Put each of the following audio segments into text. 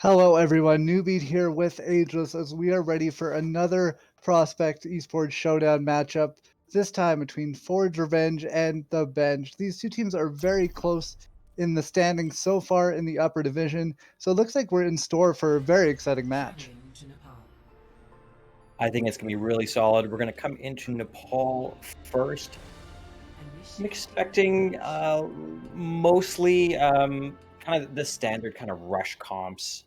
Hello, everyone. Newbie here with Ageless as we are ready for another Prospect eSports Showdown matchup, this time between Forge Revenge and The Bench. These two teams are very close in the standings so far in the upper division, so it looks like we're in store for a very exciting match. I think it's going to be really solid. We're going to come into Nepal first. I'm expecting mostly kind of the standard kind of rush comps.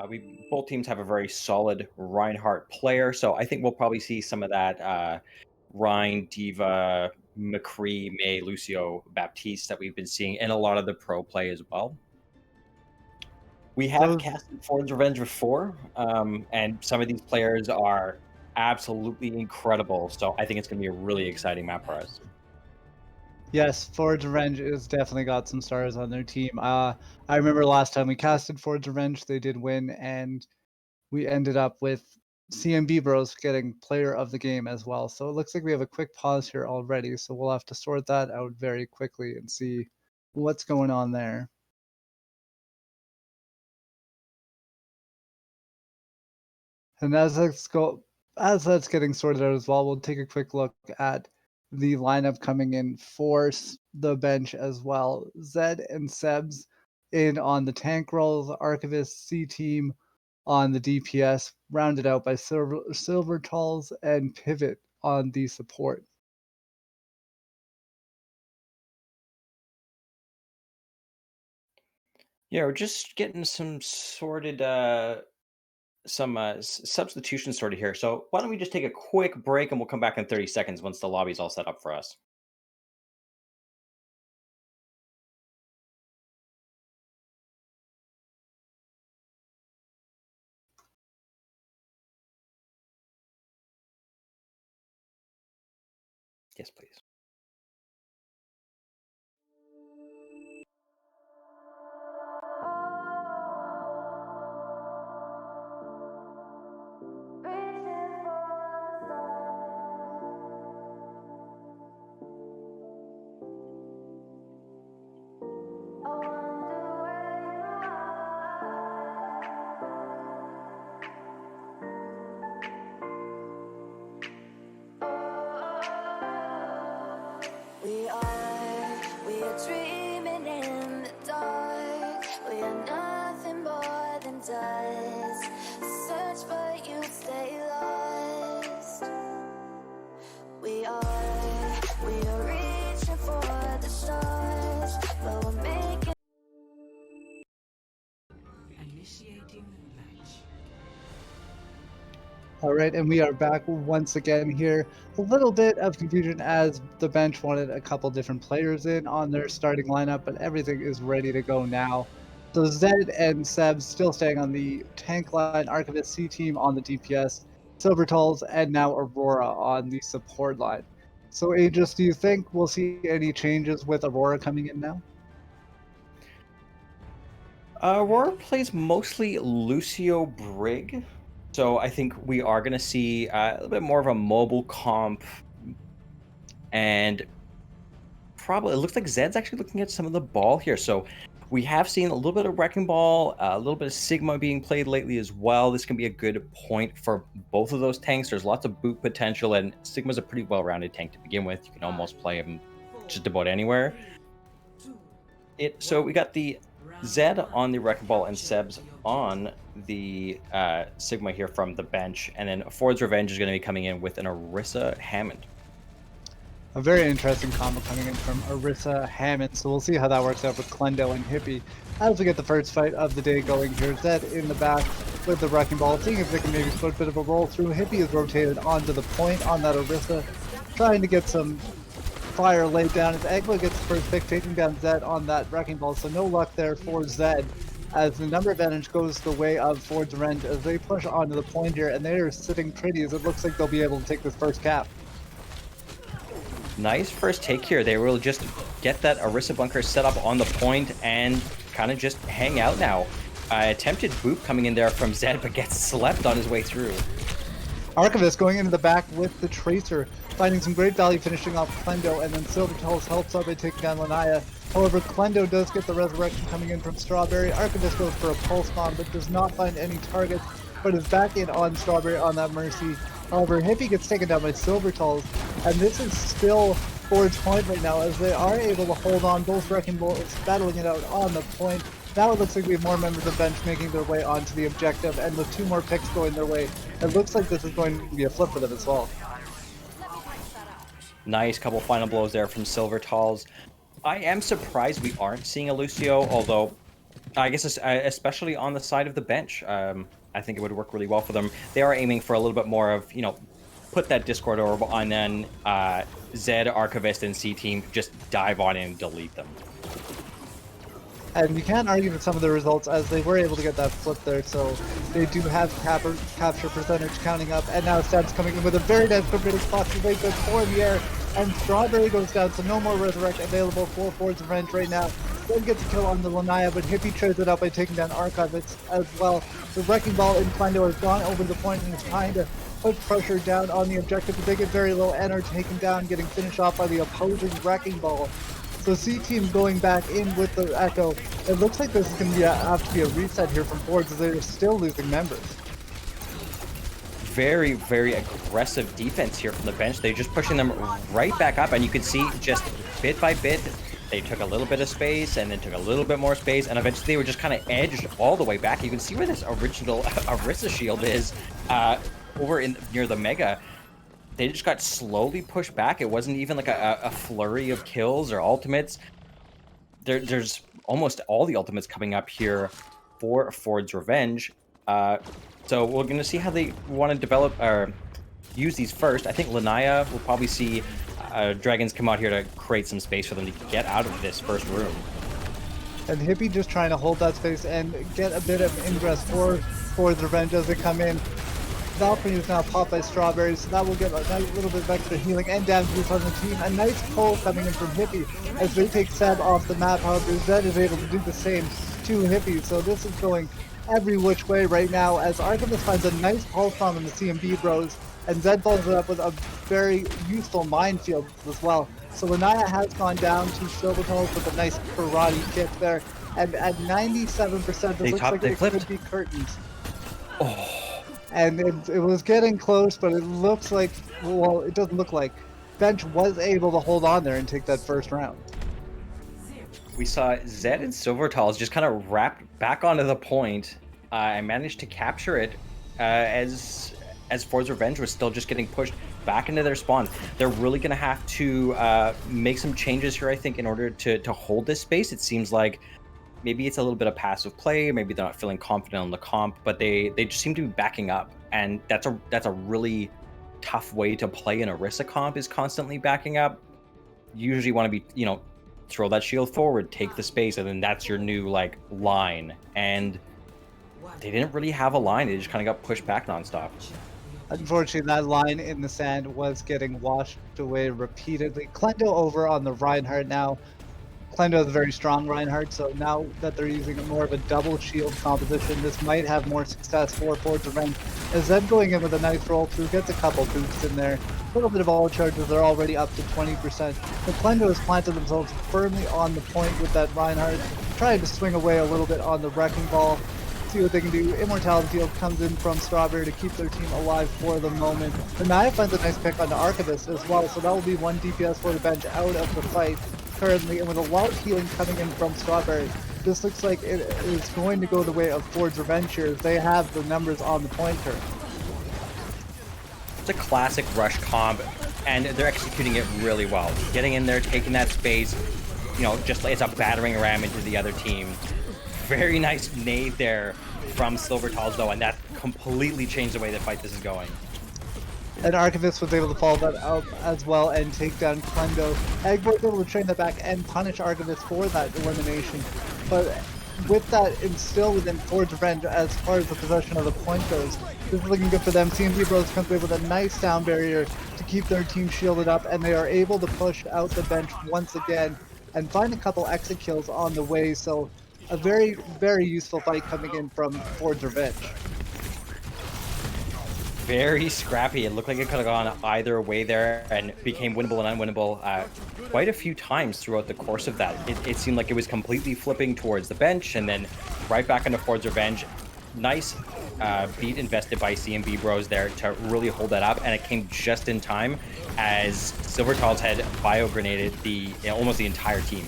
We both teams have a very solid Reinhardt player, so I think we'll probably see some of that Rhine, Diva, McCree, May, Lucio, Baptiste that we've been seeing in a lot of the pro play as well. We have casted Forge Revenge before, and some of these players are absolutely incredible, so I think it's going to be a really exciting map for us. Yes, Forge Revenge has definitely got some stars on their team. I remember last time we casted Forge Revenge, they did win, and we ended up with CMB Bros getting player of the game as well. So it looks like we have a quick pause here already. So we'll have to sort that out very quickly and see what's going on there. And as that's getting sorted out as well, we'll take a quick look at the lineup coming in for the bench as well. Zed and Sebs in on the tank roles, Archivist C team on the DPS, rounded out by Silver Talls and Pivot on the support. Yeah, we're just getting some sorted substitution sorted here. So why don't we just take a quick break and we'll come back in 30 seconds once the lobby's all set up for us. Yes, please. We are dreaming in the dark. We are nothing more than dust. Search but you stay lost. We are reaching for the stars, but we're making. Initiating match. All right, and we are back once again here. A little bit of confusion as the bench wanted a couple different players in on their starting lineup, but everything is ready to go now. So Zed and Seb still staying on the tank line, Archivist C team on the DPS, Silver Talls, and now Aurora on the support line. So Aegis, do you think we'll see any changes with Aurora coming in now? Aurora plays mostly Lucio Brig. So I think we are going to see a little bit more of a mobile comp. And probably it looks like Zed's actually looking at some of the ball here. So we have seen a little bit of Wrecking Ball, a little bit of Sigma being played lately as well. This can be a good point for both of those tanks. There's lots of boot potential, and Sigma's a pretty well-rounded tank to begin with. You can almost play him just about anywhere. So we got the Zed on the Wrecking Ball and Sebs on the Sigma here from the bench, and then Ford's Revenge is going to be coming in with an Orisa Hammond. A very interesting combo coming in from Orisa Hammond, so we'll see how that works out with Clendo and Hippie as we get the first fight of the day going here. Zed in the back with the Wrecking Ball, seeing if they can maybe put a bit of a roll through. Hippie is rotated onto the point on that Orisa, trying to get some fire laid down as Egla gets the first pick, taking down Zed on that Wrecking Ball, so no luck there for Zed as the number advantage goes the way of Ford's Revenge as they push onto the point here, and they are sitting pretty as it looks like they'll be able to take this first cap. Nice first take here. They will just get that Orisa bunker set up on the point and kind of just hang out now. Attempted boop coming in there from Zed, but gets slept on his way through. Archivist going into the back with the Tracer, finding some great value finishing off Clendo, and then Silver Talls helps out by taking down Lanaya. However, Clendo does get the resurrection coming in from Strawberry. Archivist goes for a pulse bomb, but does not find any targets, but is back in on Strawberry on that Mercy. However, Hippie gets taken down by Silver Talls, and this is still Ford's point right now as they are able to hold on. Both Wrecking Balls battling it out on the point. Now it looks like we have more members of bench making their way onto the objective, and with 2 more picks going their way, it looks like this is going to be a flip for them as well. Nice couple final blows there from Silver Talls. I am surprised we aren't seeing a Lucio, although I guess especially on the side of the bench. I think it would work really well for them. They are aiming for a little bit more of, put that Discord orb on, then Zed, Archivist, and C Team just dive on in and delete them. And you can't argue with some of the results as they were able to get that flip there, so they do have capture percentage counting up, and now Stab's coming in with a very nice Forbidden Fox with good 4 in the air, and Strawberry goes down, so no more Resurrect available for Ford's Revenge right now. Then gets a kill on the Lanaya, but Hippie trades it out by taking down Archivist as well. The Wrecking Ball in Clendo has gone over the point and is trying to put pressure down on the objective, but they get very low and are taken down, getting finished off by the opposing Wrecking Ball. So C Team going back in with the Echo. It looks like this is going to have to be a reset here from Fords as they're still losing members. very, very aggressive defense here from the bench. They're just pushing them right back up, and you can see just bit by bit, they took a little bit of space and then took a little bit more space, and eventually they were just kind of edged all the way back. You can see where this original Orisa shield is over in near the Mega. They just got slowly pushed back. It wasn't even like a flurry of kills or ultimates. There's almost all the ultimates coming up here for Ford's Revenge. So we're going to see how they want to develop or use these first. I think Lanaya will probably see Dragons come out here to create some space for them to get out of this first room. And Hippie just trying to hold that space and get a bit of ingress for the Revenge as they come in. Valkyrie is now popped by Strawberry, so that will get a nice little bit of extra healing and damages on the team. A nice pull coming in from Hippie as they take Seb off the map. However, Zed is able to do the same to Hippie, so this is going every which way right now as Archivist finds a nice pulse bomb in the CMB bros, and Zed follows it up with a very useful minefield as well. So Lanaya has gone down to Silvertones with a nice karate kick there, and at 97% it looks like it could be curtains. Oh. And it was getting close, but it looks like, well, it doesn't look like. Bench was able to hold on there and take that first round. We saw Zed and Silvertals just kind of wrapped back onto the point and managed to capture it as Ford's Revenge was still just getting pushed back into their spawn. They're really going to have to make some changes here, I think, in order to hold this space. It seems like maybe it's a little bit of passive play, maybe they're not feeling confident on the comp, but they just seem to be backing up, and that's a really tough way to play an Orisa comp, is constantly backing up. You usually want to be, throw that shield forward, take the space, and then that's your new like line. And they didn't really have a line, they just kind of got pushed back nonstop. Unfortunately, that line in the sand was getting washed away repeatedly. Klendo over on the Reinhardt now. Klendo is a very strong Reinhardt, so now that they're using more of a double shield composition, this might have more success for Ford's Revenge. As Zed going in with a nice roll through, gets a couple boosts in there. A little bit of all charges, they're already up to 20%. But Klendo has planted themselves firmly on the point with that Reinhardt, trying to swing away a little bit on the Wrecking Ball. See what they can do. Immortality Field comes in from Strawberry to keep their team alive for the moment. And Naya finds a nice pick on the Archivist as well, so that will be one DPS for the bench out of the fight currently, and with a lot of healing coming in from Strawberry, this looks like it is going to go the way of Ford's Revenge here. They have the numbers on the pointer. It's a classic rush comp, and they're executing it really well. Getting in there, taking that space, just like it's a battering ram into the other team. Very nice nade there from Silvertals though, and that completely changed the way the fight this is going. And Archivist was able to follow that out as well and take down Klendo. Eggboi was able to train that back and punish Archivist for that elimination. But with that instilled within Ford's Revenge as far as the possession of the point goes, this is looking good for them. CMB Bros comes away with a nice sound barrier to keep their team shielded up, and they are able to push out the bench once again and find a couple exit kills on the way. So a very, very useful fight coming in from Ford's Revenge. Very scrappy. It looked like it could have gone either way there and became winnable and unwinnable quite a few times throughout the course of that. It seemed like it was completely flipping towards the bench and then right back into Ford's Revenge. Nice beat invested by CMB Bros there to really hold that up, and it came just in time as Silvertals had bio-grenaded almost the entire team.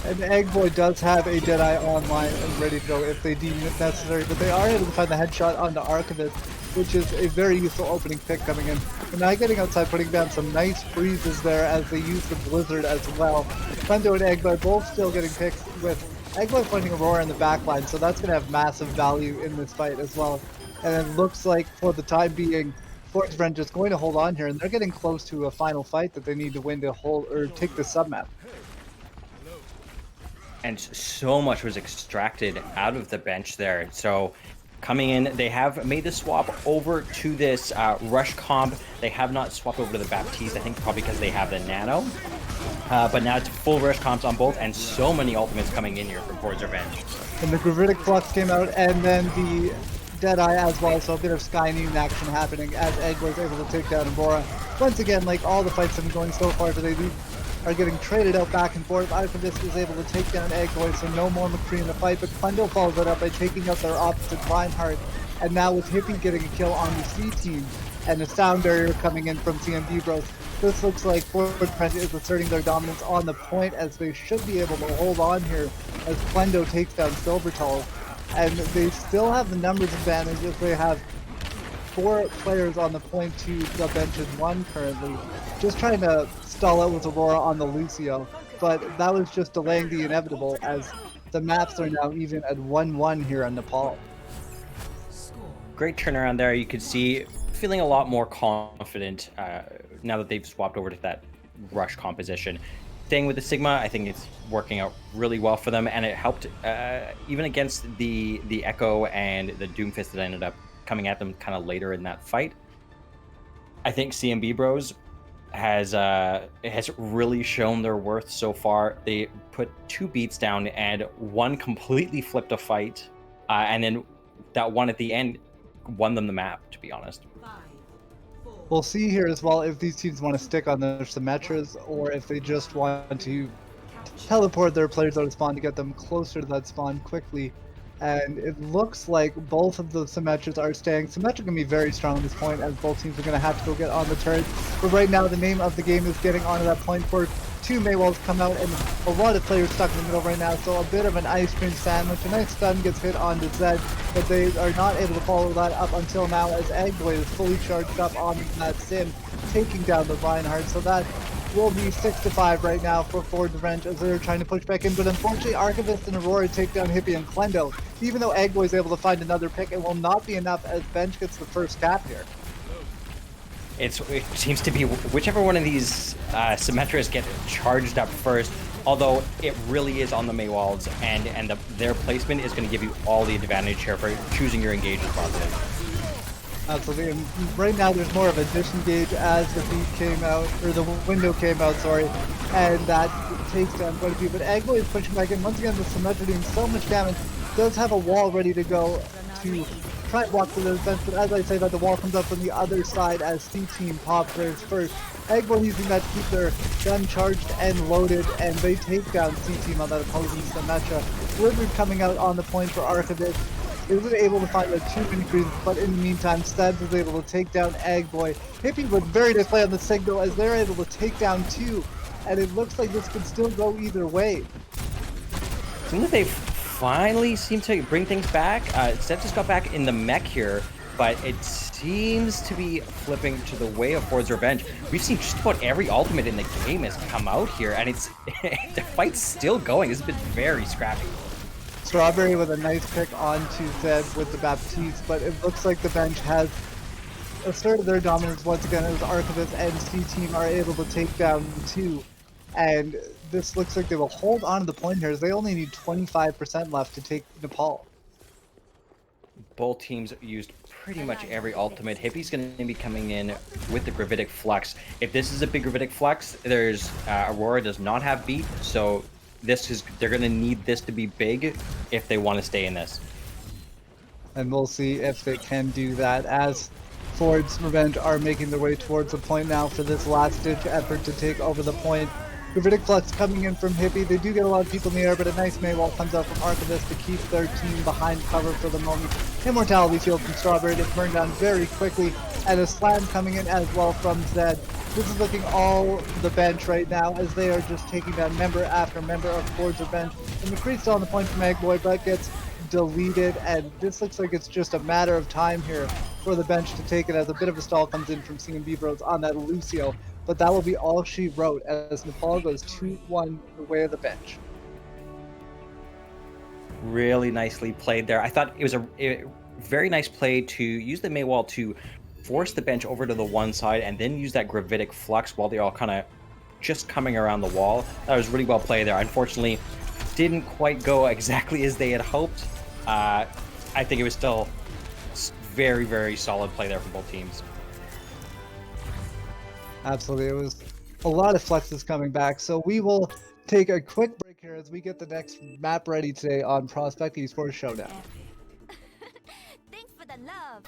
And Eggboi does have a Deadeye online and ready to go if they deem it necessary, but they are able to find the headshot on the Archivist, which is a very useful opening pick coming in. And now getting outside, putting down some nice freezes there as they use the Blizzard as well. Klendo and Eggboi both still getting picked, with Eggboi finding Aurora in the backline, so that's going to have massive value in this fight as well. And it looks like for the time being, Ford's Revenge is going to hold on here, and they're getting close to a final fight that they need to win to hold or take the submap. And so much was extracted out of the bench there. So coming in, they have made the swap over to this rush comp. They have not swapped over to the Baptiste, I think probably because they have the Nano. But now it's full rush comps on both, and so many ultimates coming in here from Ford's Revenge. And the Gravitic Flux came out, and then the Deadeye as well, so a bit of Skyneed action happening as Egg was able to take down Aurora. Once again, like all the fights have been going so far today, these are getting traded out back and forth. Archivist is able to take down Eggboi, so no more McCree in the fight, but Klendo follows it up by taking out their opposite Reinhardt And now with Hippie getting a kill on the C team and a sound barrier coming in from CMB Bros, this looks like Forward Revenge is asserting their dominance on the point, as they should be able to hold on here as Plendo takes down Silvertall. And they still have the numbers advantage if they have 4 players on the point to the bench's 1 currently. Just trying to stall out with Aurora on the Lucio, but that was just delaying the inevitable, as the maps are now even at 1-1 here on Nepal. Great turnaround there. You could see feeling a lot more confident now that they've swapped over to that rush composition. Staying with the Sigma, I think it's working out really well for them, and it helped even against the Echo and the Doomfist that ended up coming at them kind of later in that fight. I think CMB Bros has really shown their worth so far. They put 2 beats down, and one completely flipped a fight, and then that one at the end won them the map, to be honest. We'll see here as well if these teams want to stick on their Symmetras or if they just want to teleport their players out of spawn to get them closer to that spawn quickly. And it looks like both of the Symmetras are staying. Symmetra can be very strong at this point, as both teams are going to have to go get on the turret. But right now, the name of the game is getting onto that point where 2 Maywalls come out and a lot of players stuck in the middle right now. So a bit of an ice cream sandwich. A nice stun gets hit onto Zed, but they are not able to follow that up until now, as Eggboy is fully charged up on that Sim, taking down the Reinhardt. So that will be 6-5 right now for Forward Revenge as they're trying to push back in, but unfortunately Archivist and Aurora take down Hippie and Clendo. Even though Eggboy is able to find another pick, it will not be enough as Bench gets the first cap here. It seems to be whichever one of these Symmetras get charged up first, although it really is on the Maywalls, and their placement is going to give you all the advantage here for choosing your engages properly. Absolutely, and right now there's more of a disengage as the beat came out, or the window came out, sorry, and that takes down quite a few. But Eggboy is pushing back in. Once again, the Symmetra doing so much damage, does have a wall ready to go to try and block through the defense, but as I say that, the wall comes up from the other side as C-Team pops theirs first. Eggboy using that to keep their gun charged and loaded, and they take down C-Team on that opposing Symmetra. Blizzard coming out on the point for Archivist. He wasn't able to find the 2 mini-crews, but in the meantime, Studs was able to take down Eggboy. Hippie with very nice play on the signal as they're able to take down 2, and it looks like this could still go either way. Seems like they finally seem to bring things back. Seth just got back in the mech here, but it seems to be flipping to the way of Forward's Revenge. We've seen just about every ultimate in the game has come out here, and it's the fight's still going. This has been very scrappy. Strawberry with a nice pick onto Zed with the Baptiste, but it looks like the bench has asserted their dominance once again as Archivist and C-Team are able to take down 2. And this looks like they will hold on to the point here as they only need 25% left to take Nepal. Both teams used pretty much every ultimate. Hippie's going to be coming in with the Gravitic Flux. If this is a big Gravitic Flux, there's Aurora does not have beat, so they're going to need this to be big if they want to stay in this. And we'll see if they can do that as Forward's Revenge are making their way towards the point now for this last-ditch effort to take over the point. Gravitic Flux coming in from Hippie. They do get a lot of people in the air, but a nice Maywall comes out from Archivist to keep their team behind cover for the moment. Immortality Field from Strawberry gets burned down very quickly, and a slam coming in as well from Zed. This is looking all the bench right now as they are just taking down member after member of Forward's Revenge. And McCree's still on the point from Eggboy, but gets deleted, and this looks like it's just a matter of time here for the bench to take it as a bit of a stall comes in from CMB Bros on that Lucio. But that will be all she wrote as Nepal goes 2-1 the way of the bench. Really nicely played there. I thought it was a very nice play to use the Maywall to force the bench over to the one side and then use that Gravitic Flux while they're all kind of just coming around the wall. That was really well played there. Unfortunately, didn't quite go exactly as they had hoped. I think it was still very, very solid play there from both teams. Absolutely, it was a lot of flexes coming back. So we will take a quick break here as we get the next map ready today on Prospect eSports Showdown. Thanks for the love.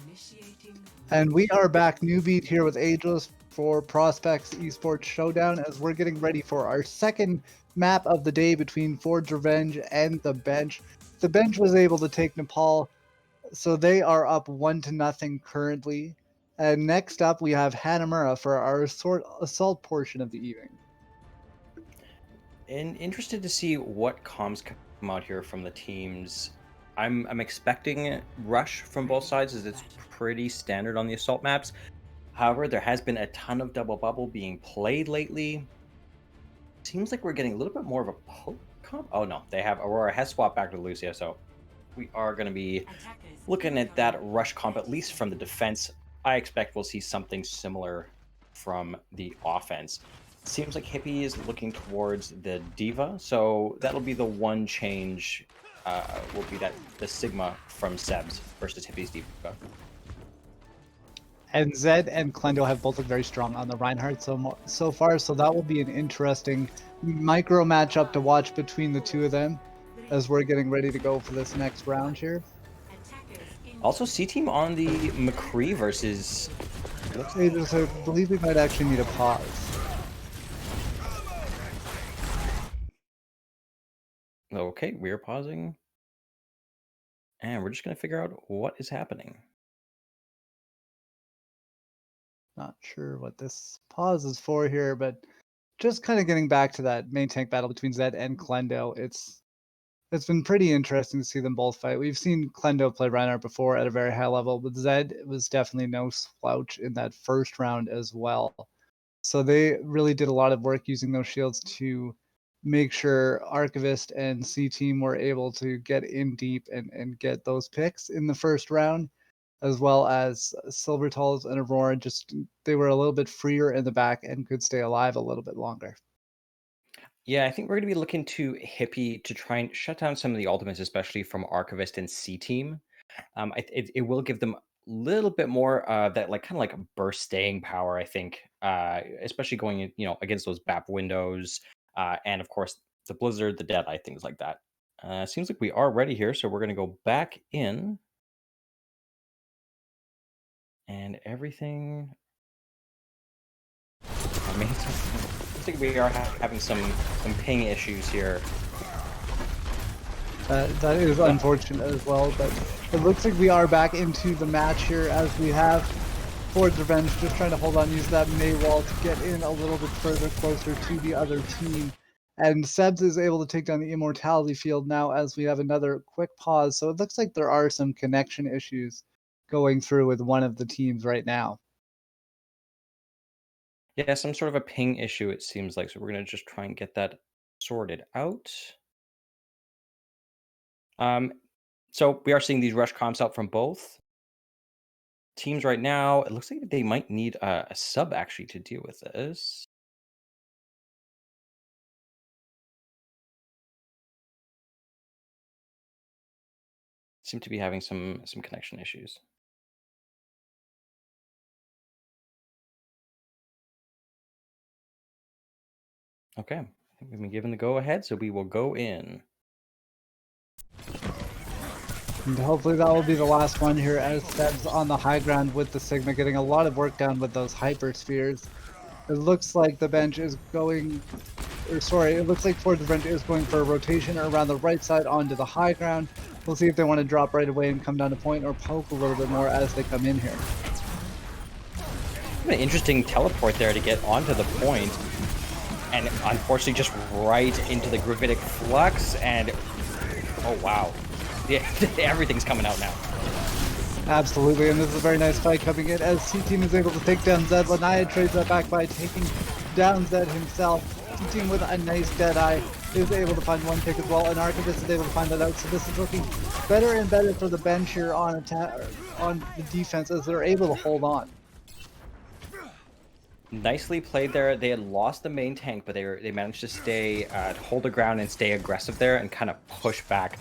Initiating And we are back, new beat here with Ageless for Prospects eSports Showdown as we're getting ready for our second map of the day between Ford's Revenge and the Bench. The Bench was able to take Nepal, so they are up 1-0 currently. And next up, we have Hanamura for our assault portion of the evening. And interested to see what comms come out here from the teams. I'm expecting rush from both sides, as it's pretty standard on the assault maps. However, there has been a ton of double bubble being played lately. Seems like we're getting a little bit more of a poke comp. Oh no, they have Aurora has swapped back to Lucia, so we are going to be looking at that rush comp, at least from the defense. I expect we'll see something similar from the offense. Seems like Hippie is looking towards the Diva, so that'll be the one change. Will be that the Sigma from Sebs versus Hippie's Diva. And Zed and Klendo have both looked very strong on the Reinhardt so far, so that will be an interesting micro matchup to watch between the two of them as we're getting ready to go for this next round here. Also, C team on the McCree versus. I believe we might actually need a pause. Okay, we're pausing. And we're just going to figure out what is happening. Not sure what this pause is for here, but just kind of getting back to that main tank battle between Zed and Klendo. It's been pretty interesting to see them both fight. We've seen Klendo play Reinhardt before at a very high level, but Zed was definitely no slouch in that first round as well. So they really did a lot of work using those shields to make sure Archivist and C Team were able to get in deep and get those picks in the first round, as well as Silvertals and Aurora. Just they were a little bit freer in the back and could stay alive a little bit longer. Yeah, I think we're going to be looking to Hippie to try and shut down some of the ultimates, especially from Archivist and C Team. It will give them a little bit more that like kind of like burst staying power, I think, especially going against those BAP windows and of course the Blizzard, the Deadeye, things like that. Seems like we are ready here, so we're going to go back in and everything. I mean, I think we are having some ping issues here. That is unfortunate as well, but it looks like we are back into the match here as we have Ford's Revenge just trying to hold on, use that May wall to get in a little bit further closer to the other team. And Sebs is able to take down the Immortality Field now as we have another quick pause. So it looks like there are some connection issues going through with one of the teams right now. Yeah, some sort of a ping issue, it seems like. So we're going to just try and get that sorted out. So we are seeing these rush comps out from both teams right now. It looks like they might need a sub actually to deal with this. Seem to be having some connection issues. Okay, I think we've been given the go ahead, so we will go in. And hopefully that will be the last one here as Seb's on the high ground with the Sigma, getting a lot of work done with those hyperspheres. It looks like the bench is going, it looks like Ford's Revenge is going for a rotation around the right side onto the high ground. We'll see if they want to drop right away and come down to point or poke a little bit more as they come in here. An interesting teleport there to get onto the point. And unfortunately just right into the gravitic flux and oh wow. Yeah, everything's coming out now. Absolutely, and this is a very nice fight coming in as C-Team is able to take down Zed. Lanaya trades that back by taking down Zed himself. C-Team with a nice Deadeye is able to find one pick as well, and Archivist is able to find that out. So this is looking better and better for the bench here on the defense as they're able to hold on. Nicely played there. They had lost the main tank, but they managed to stay, hold the ground and stay aggressive there and kind of push back.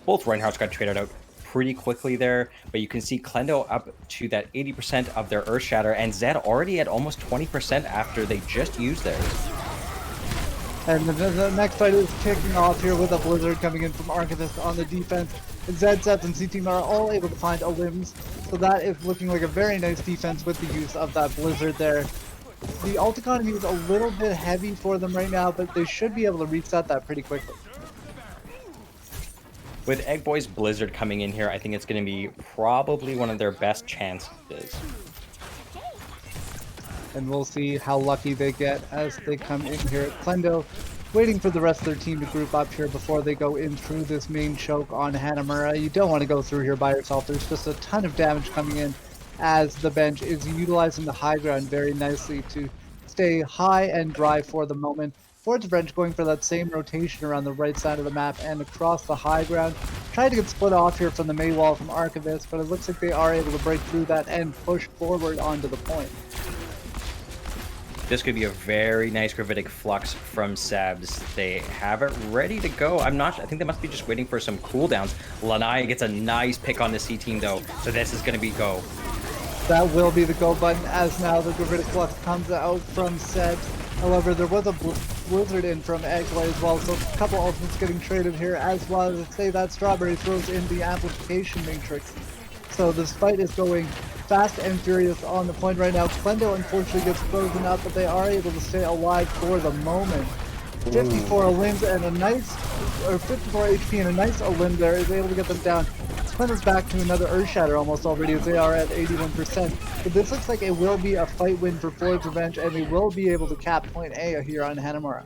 Both Reinhardts got traded out pretty quickly there, but you can see Klendo up to that 80% of their Earth Shatter, and Zed already at almost 20% after they just used theirs. And the next fight is kicking off here with a Blizzard coming in from Archivist on the defense. And Zed and C-Team are all able to find a limbs, so that is looking like a very nice defense with the use of that Blizzard there. The ult economy is a little bit heavy for them right now, but they should be able to reset that pretty quickly. With Eggboy's Blizzard coming in here, I think it's going to be probably one of their best chances. And we'll see how lucky they get as they come in here at Klendo, waiting for the rest of their team to group up here before they go in through this main choke on Hanamura. You don't want to go through here by yourself. There's just a ton of damage coming in as the bench is utilizing the high ground very nicely to stay high and dry for the moment. Forge Wrench going for that same rotation around the right side of the map and across the high ground. Trying to get split off here from the May wall from Archivist, but it looks like they are able to break through that and push forward onto the point. This could be a very nice gravitic flux from Sebs. They have it ready to go. I think they must be just waiting for some cooldowns. Lanai gets a nice pick on the C team though, so this is going to be go. That will be the go button as now the gravitic flux comes out from Sebs. However, there was a Blizzard in from Eggboy as well, so a couple ultimates getting traded here as well. As say that Strawberry throws in the amplification matrix. So this fight is going fast and furious on the point right now. Klendo unfortunately gets frozen up, but they are able to stay alive for the moment. 54 limbs and a nice, or 54 HP and a nice limb there is able to get them down. Klendo's back to another Earth Shatter almost already as they are at 81%. But this looks like it will be a fight win for Forge Revenge, and they will be able to cap point A here on Hanamura.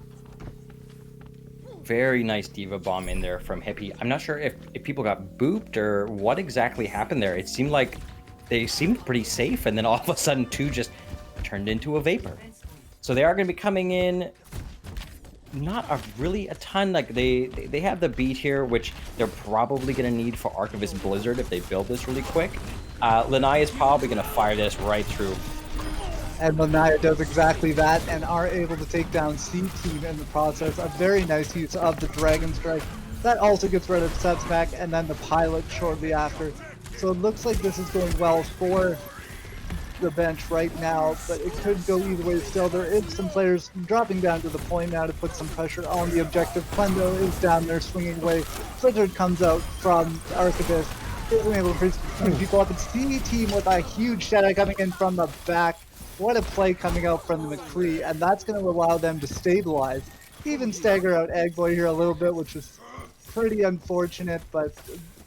Very nice Diva Bomb in there from Hippie. I'm not sure if people got booped or what exactly happened there. It seemed like they seemed pretty safe, and then all of a sudden 2 just turned into a vapor. So they are going to be coming in not really a ton. Like they have the beat here, which they're probably going to need for Archivist Blizzard if they build this really quick. Lanai is probably going to fire this right through. And Lanaya does exactly that and are able to take down C-Team in the process. A very nice use of the Dragon Strike. That also gets rid of Sebsmack and then the Pilot shortly after. So it looks like this is going well for the bench right now, but it could go either way still. There is some players dropping down to the point now to put some pressure on the objective. Klendo is down there swinging away. Blizzard comes out from Archivist. Isn't able to bring people up. It's C-Team with a huge shadow coming in from the back. What a play coming out from the McCree, and that's going to allow them to stabilize. Even stagger out Eggboy here a little bit, which is pretty unfortunate, but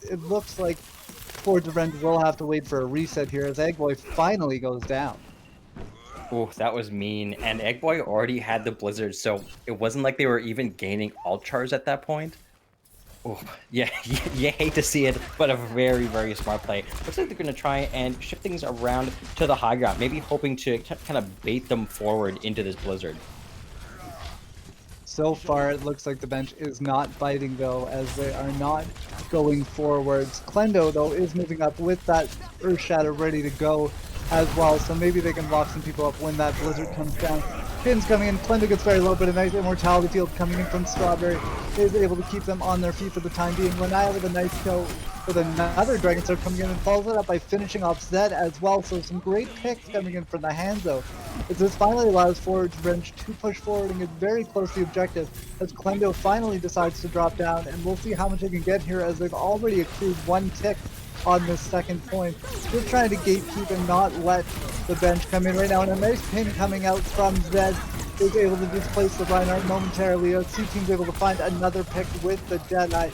it looks like Forge Revenge will have to wait for a reset here as Eggboy finally goes down. Oh, that was mean. And Eggboy already had the Blizzard, so it wasn't like they were even gaining ult chars at that point. Oh, yeah, you hate to see it, but a very, very smart play. Looks like they're going to try and shift things around to the high ground, maybe hoping to kind of bait them forward into this Blizzard. So far, it looks like the bench is not biting, though, as they are not going forwards. Klendo, though, is moving up with that Earth Shatter ready to go as well, so maybe they can lock some people up when that Blizzard comes down. Pins coming in, Klendo gets very low, but a nice Immortality Field coming in from Strawberry is able to keep them on their feet for the time being. Lanaya with a nice kill with another Dragon Sword coming in and follows it up by finishing off Zed as well, so some great picks coming in from the Hanzo. As this finally allows Forge Wrench to push forward and get very close to the objective as Klendo finally decides to drop down, and we'll see how much they can get here as they've already accrued 1 tick on this second point. Just trying to gatekeep and not let the bench come in right now, and a nice pin coming out from Zed is able to displace the Reinhardt momentarily. C-Team's able to find another pick with the Deadeye.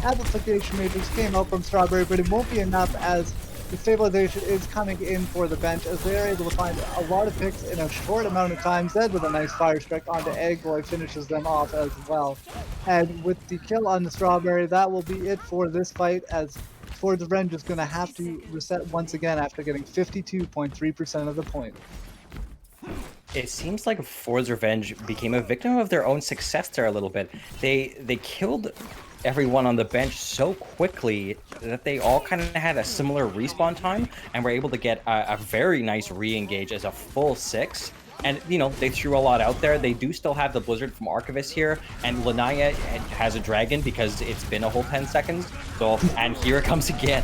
Amplification Matrix came out from Strawberry, but it won't be enough as the stabilization is coming in for the bench as they are able to find a lot of picks in a short amount of time. Zed with a nice fire strike onto Eggboy finishes them off as well. And with the kill on the Strawberry, that will be it for this fight as Forge Revenge is going to have to reset once again after getting 52.3% of the point. It seems like Forge Revenge became a victim of their own success there a little bit. They killed everyone on the bench so quickly that they all kind of had a similar respawn time and were able to get a very nice re-engage as a full 6. And, you know, they threw a lot out there. They do still have the Blizzard from Archivist here, and Lanaya has a Dragon because it's been a whole 10 seconds. So, and here it comes again.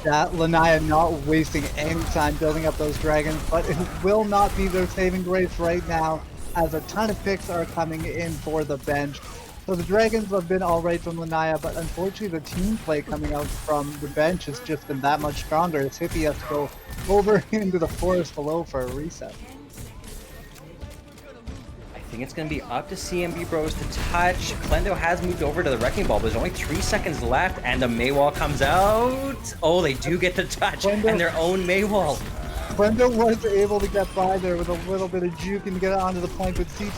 That Lanaya not wasting any time building up those dragons, but it will not be their saving grace right now as a ton of picks are coming in for the bench. So the Dragons have been alright from Lanaya, but unfortunately the team play coming out from the bench has just been that much stronger as Hippie has to go over into the forest below for a reset. I think it's going to be up to CMB Bros to touch. Klendo has moved over to the Wrecking Ball. There's only 3 seconds left, and the Maywall comes out. Oh, they do get the touch and their own Maywall. Klendo was able to get by there with a little bit of juke and get it onto the point, but CT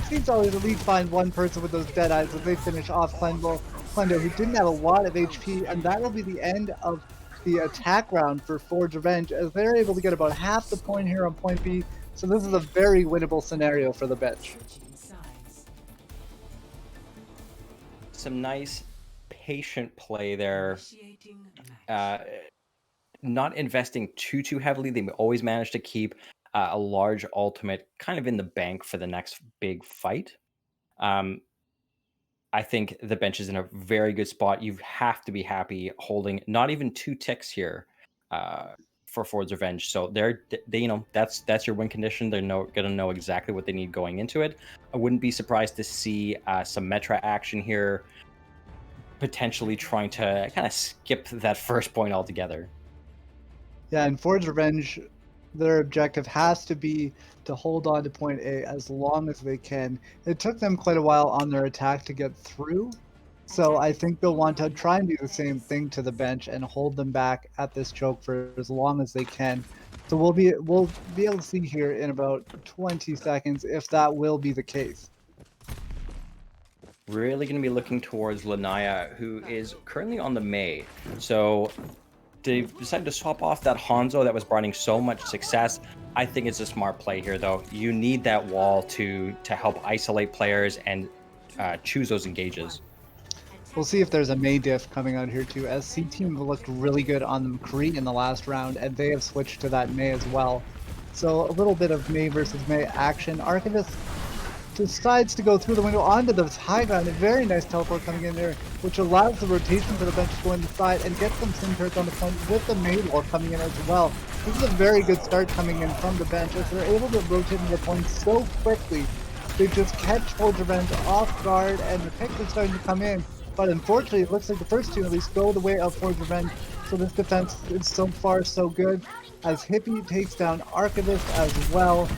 seems to always at least find one person with those dead eyes as they finish off Klendo, who didn't have a lot of HP, and that will be the end of the attack round for Forge Revenge as they're able to get about half the point here on point B. So this is a very winnable scenario for the bench. Some nice patient play there. Initiating match. Not investing too heavily. They always manage to keep a large ultimate kind of in the bank for the next big fight. I think the bench is in a very good spot. You have to be happy holding not even 2 ticks here for Ford's Revenge. So they that's your win condition. They're gonna know exactly what they need going into it. I wouldn't be surprised to see some Metra action here, potentially trying to kind of skip that first point altogether. Yeah, and Forge Revenge, their objective has to be to hold on to point A as long as they can. It took them quite a while on their attack to get through, so I think they'll want to try and do the same thing to the bench and hold them back at this choke for as long as they can. So we'll be able to see here in about 20 seconds if that will be the case. Really going to be looking towards Lanaya, who is currently on the Mei. So they've decided to swap off that Hanzo that was bringing so much success. I think it's a smart play here, though. You need that wall to help isolate players and choose those engages. We'll see if there's a Mei diff coming out here too, as C Team looked really good on the McCree in the last round, and they have switched to that Mei as well. So a little bit of Mei versus Mei action. Archivist decides to go through the window onto the high ground. A very nice teleport coming in there, which allows the rotation for the bench to go in the side and get some sim turrets on the point with the Mei wall coming in as well. This is a very good start coming in from the bench as they're able to rotate into the point so quickly. They just catch Forge Revenge off guard and the picks are starting to come in. But unfortunately, it looks like the first two at least go the way of Forge Revenge. So this defense is so far so good as Hippie takes down Archivist as well.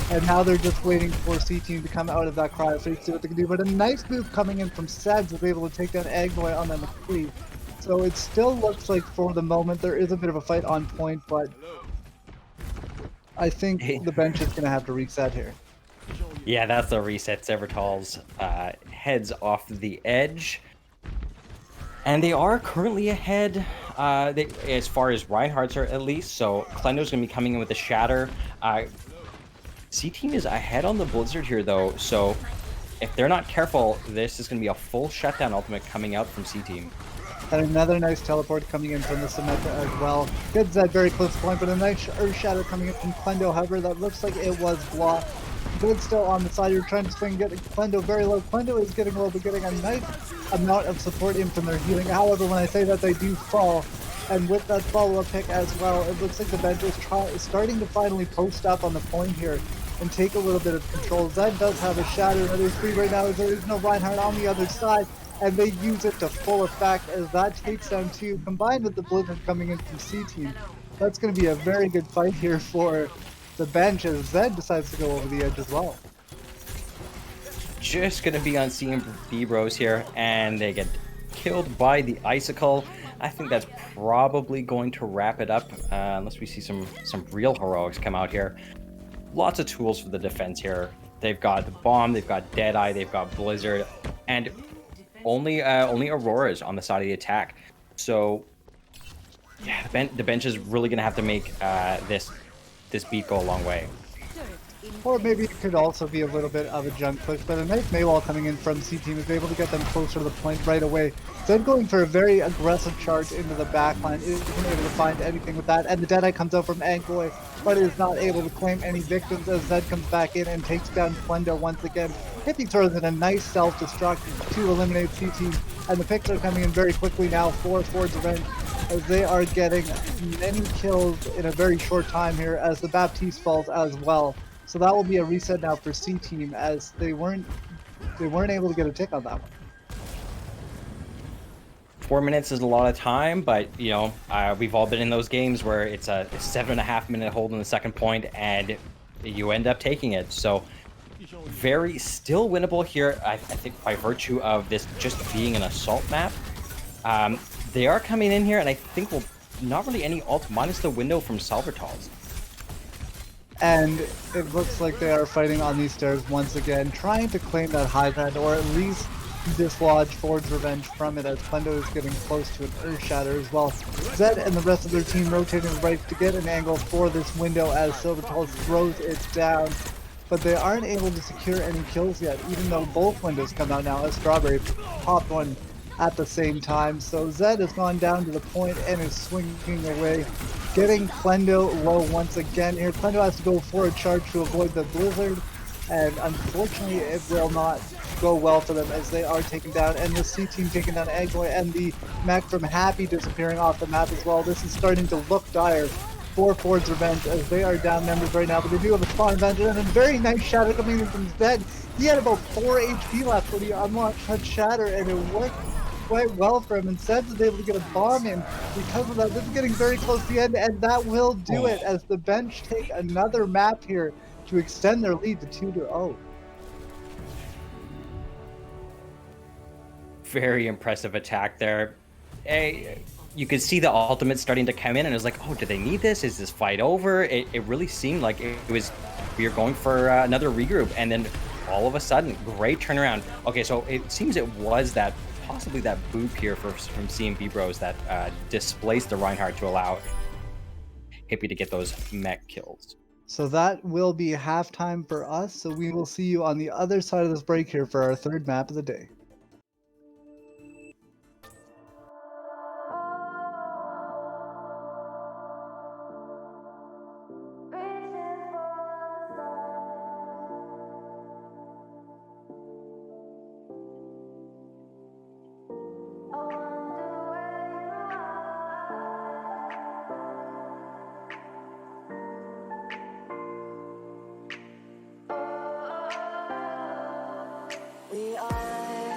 And now they're just waiting for C Team to come out of that cryo phase to see what they can do. But a nice move coming in from Sebs is able to take down Agnoy on the McCree. So it still looks like for the moment there is a bit of a fight on point, but I think the bench is going to have to reset here. Yeah, that's the reset. Zervital's heads off the edge. And they are currently ahead, as far as Reinhardt's are at least. So Klendo's going to be coming in with a Shatter. C-Team is ahead on the Blizzard here, though. So if they're not careful, this is going to be a full shutdown ultimate coming out from C-Team. And another nice teleport coming in from the Symmetra as well. Gets that very close point, but a nice Earth Shadow coming in from Klendo. However, that looks like it was blocked. Good still on the side. You're trying to swing, get Klendo very low. Klendo is getting low, but getting a nice amount of support in from their healing. However, when I say that, they do fall. And with that follow-up pick as well, it looks like the bench is starting to finally post up on the point here and take a little bit of control. Zed does have a Shatter, and there's 3 right now as there is no Reinhardt on the other side. And they use it to full effect as that takes down 2, combined with the Blizzard coming in from C-Team. That's going to be a very good fight here for the bench as Zed decides to go over the edge as well. Just going to be on CMB Bros here, and they get killed by the Icicle. I think that's probably going to wrap it up, unless we see some real heroics come out here. Lots of tools for the defense here. They've got the Bomb, they've got Deadeye, they've got Blizzard, and only Auroras on the side of the attack. So yeah, the bench is really going to have to make this beat go a long way. Or maybe it could also be a little bit of a junk push, but a nice Maywall coming in from C-Team is able to get them closer to the point right away. Zed going for a very aggressive charge into the backline, isn't able to find anything with that, and the Deadeye comes out from Angloy, but is not able to claim any victims as Zed comes back in and takes down Klendo once again. Hippie throws in a nice self-destruct to eliminate C-Team, and the picks are coming in very quickly now for Forge Revenge, as they are getting many kills in a very short time here as the Baptiste falls as well. So that will be a reset now for C team, as they weren't able to get a tick on that one. 4 minutes is a lot of time, but you know, we've all been in those games where it's a 7.5 minute hold in the second point and you end up taking it. So very still winnable here, I think, by virtue of this just being an assault map. They are coming in here, and I think we'll not really any ult minus the window from Salvatals. And it looks like they are fighting on these stairs once again, trying to claim that high ground, or at least dislodge Ford's Revenge from it, as Plendo is getting close to an Earth Shatter as well. Zed and the rest of their team rotating right to get an angle for this window as Silvertals throws it down. But they aren't able to secure any kills yet, even though both windows come out now, as Strawberry popped one at the same time. So Zed has gone down to the point and is swinging away, getting Plendo low once again here. Plendo has to go for a charge to avoid the blizzard, and unfortunately it will not go well for them as they are taken down, and the C team taking down Eggboy, and the mech from Happy disappearing off the map as well. This is starting to look dire for Ford's Revenge as they are down members right now, but they do have a spawn advantage, and a very nice shatter coming in from Zed. He had about 4 HP left when he unlocked that shatter, and it worked quite well for him, and Zed was able to get a bomb in because of that. This is getting very close to the end, and that will do it as the bench take another map here to extend their lead to 2-0. Very impressive attack there. You could see the ultimate starting to come in, and it was like, oh, do they need this? Is this fight over? It really seemed like it was, we were going for another regroup, and then all of a sudden, great turnaround. Okay, so it seems it was that, possibly that boop here from CMB Bros that displaced the Reinhardt to allow Hippie to get those mech kills. So that will be halftime for us, so we will see you on the other side of this break here for our third map of the day. We are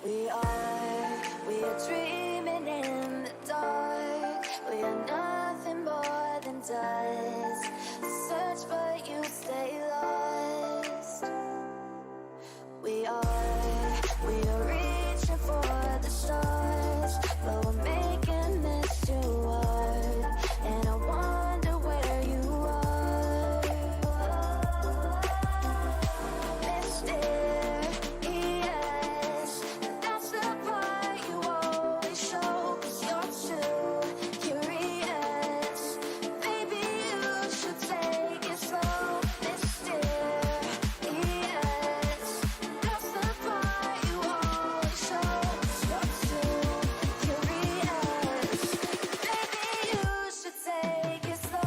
We are dreaming in the dark. We are nothing more than dust. Search but you stay lost. We are reaching for the stars, but we're making this too hard. And I wonder where you are. Mysterious, that's the part you always show. 'Cause you're too curious. Maybe you should take it slow. Mysterious, that's the part you always show. 'Cause you're too curious. Maybe you should take it slow.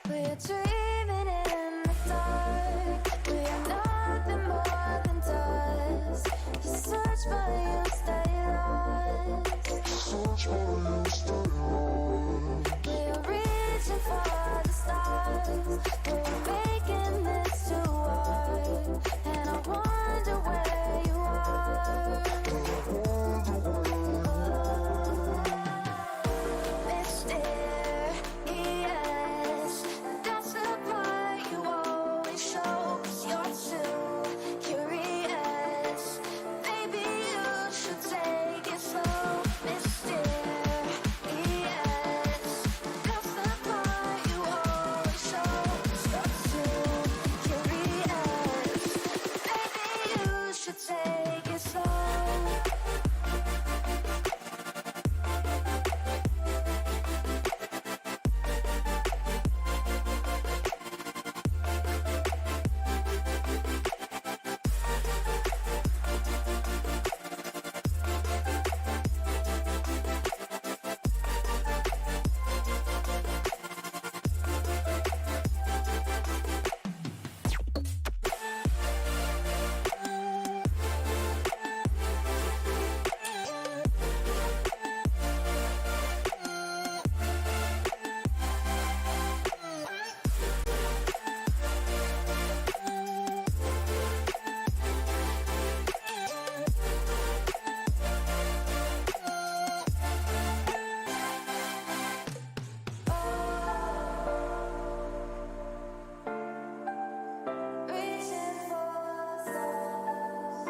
We're dreaming in the dark. We are nothing more than dust. You search but you stay lost. We're reaching for the stars, but we're making this too hard. And I wonder where you are. Mysterious, that's the part you always show. 'Cause you're too curious. Maybe you should take it slow. Mysterious, that's the part you always show. 'Cause you're too curious. Maybe you should take it slow. Reaching for the stars.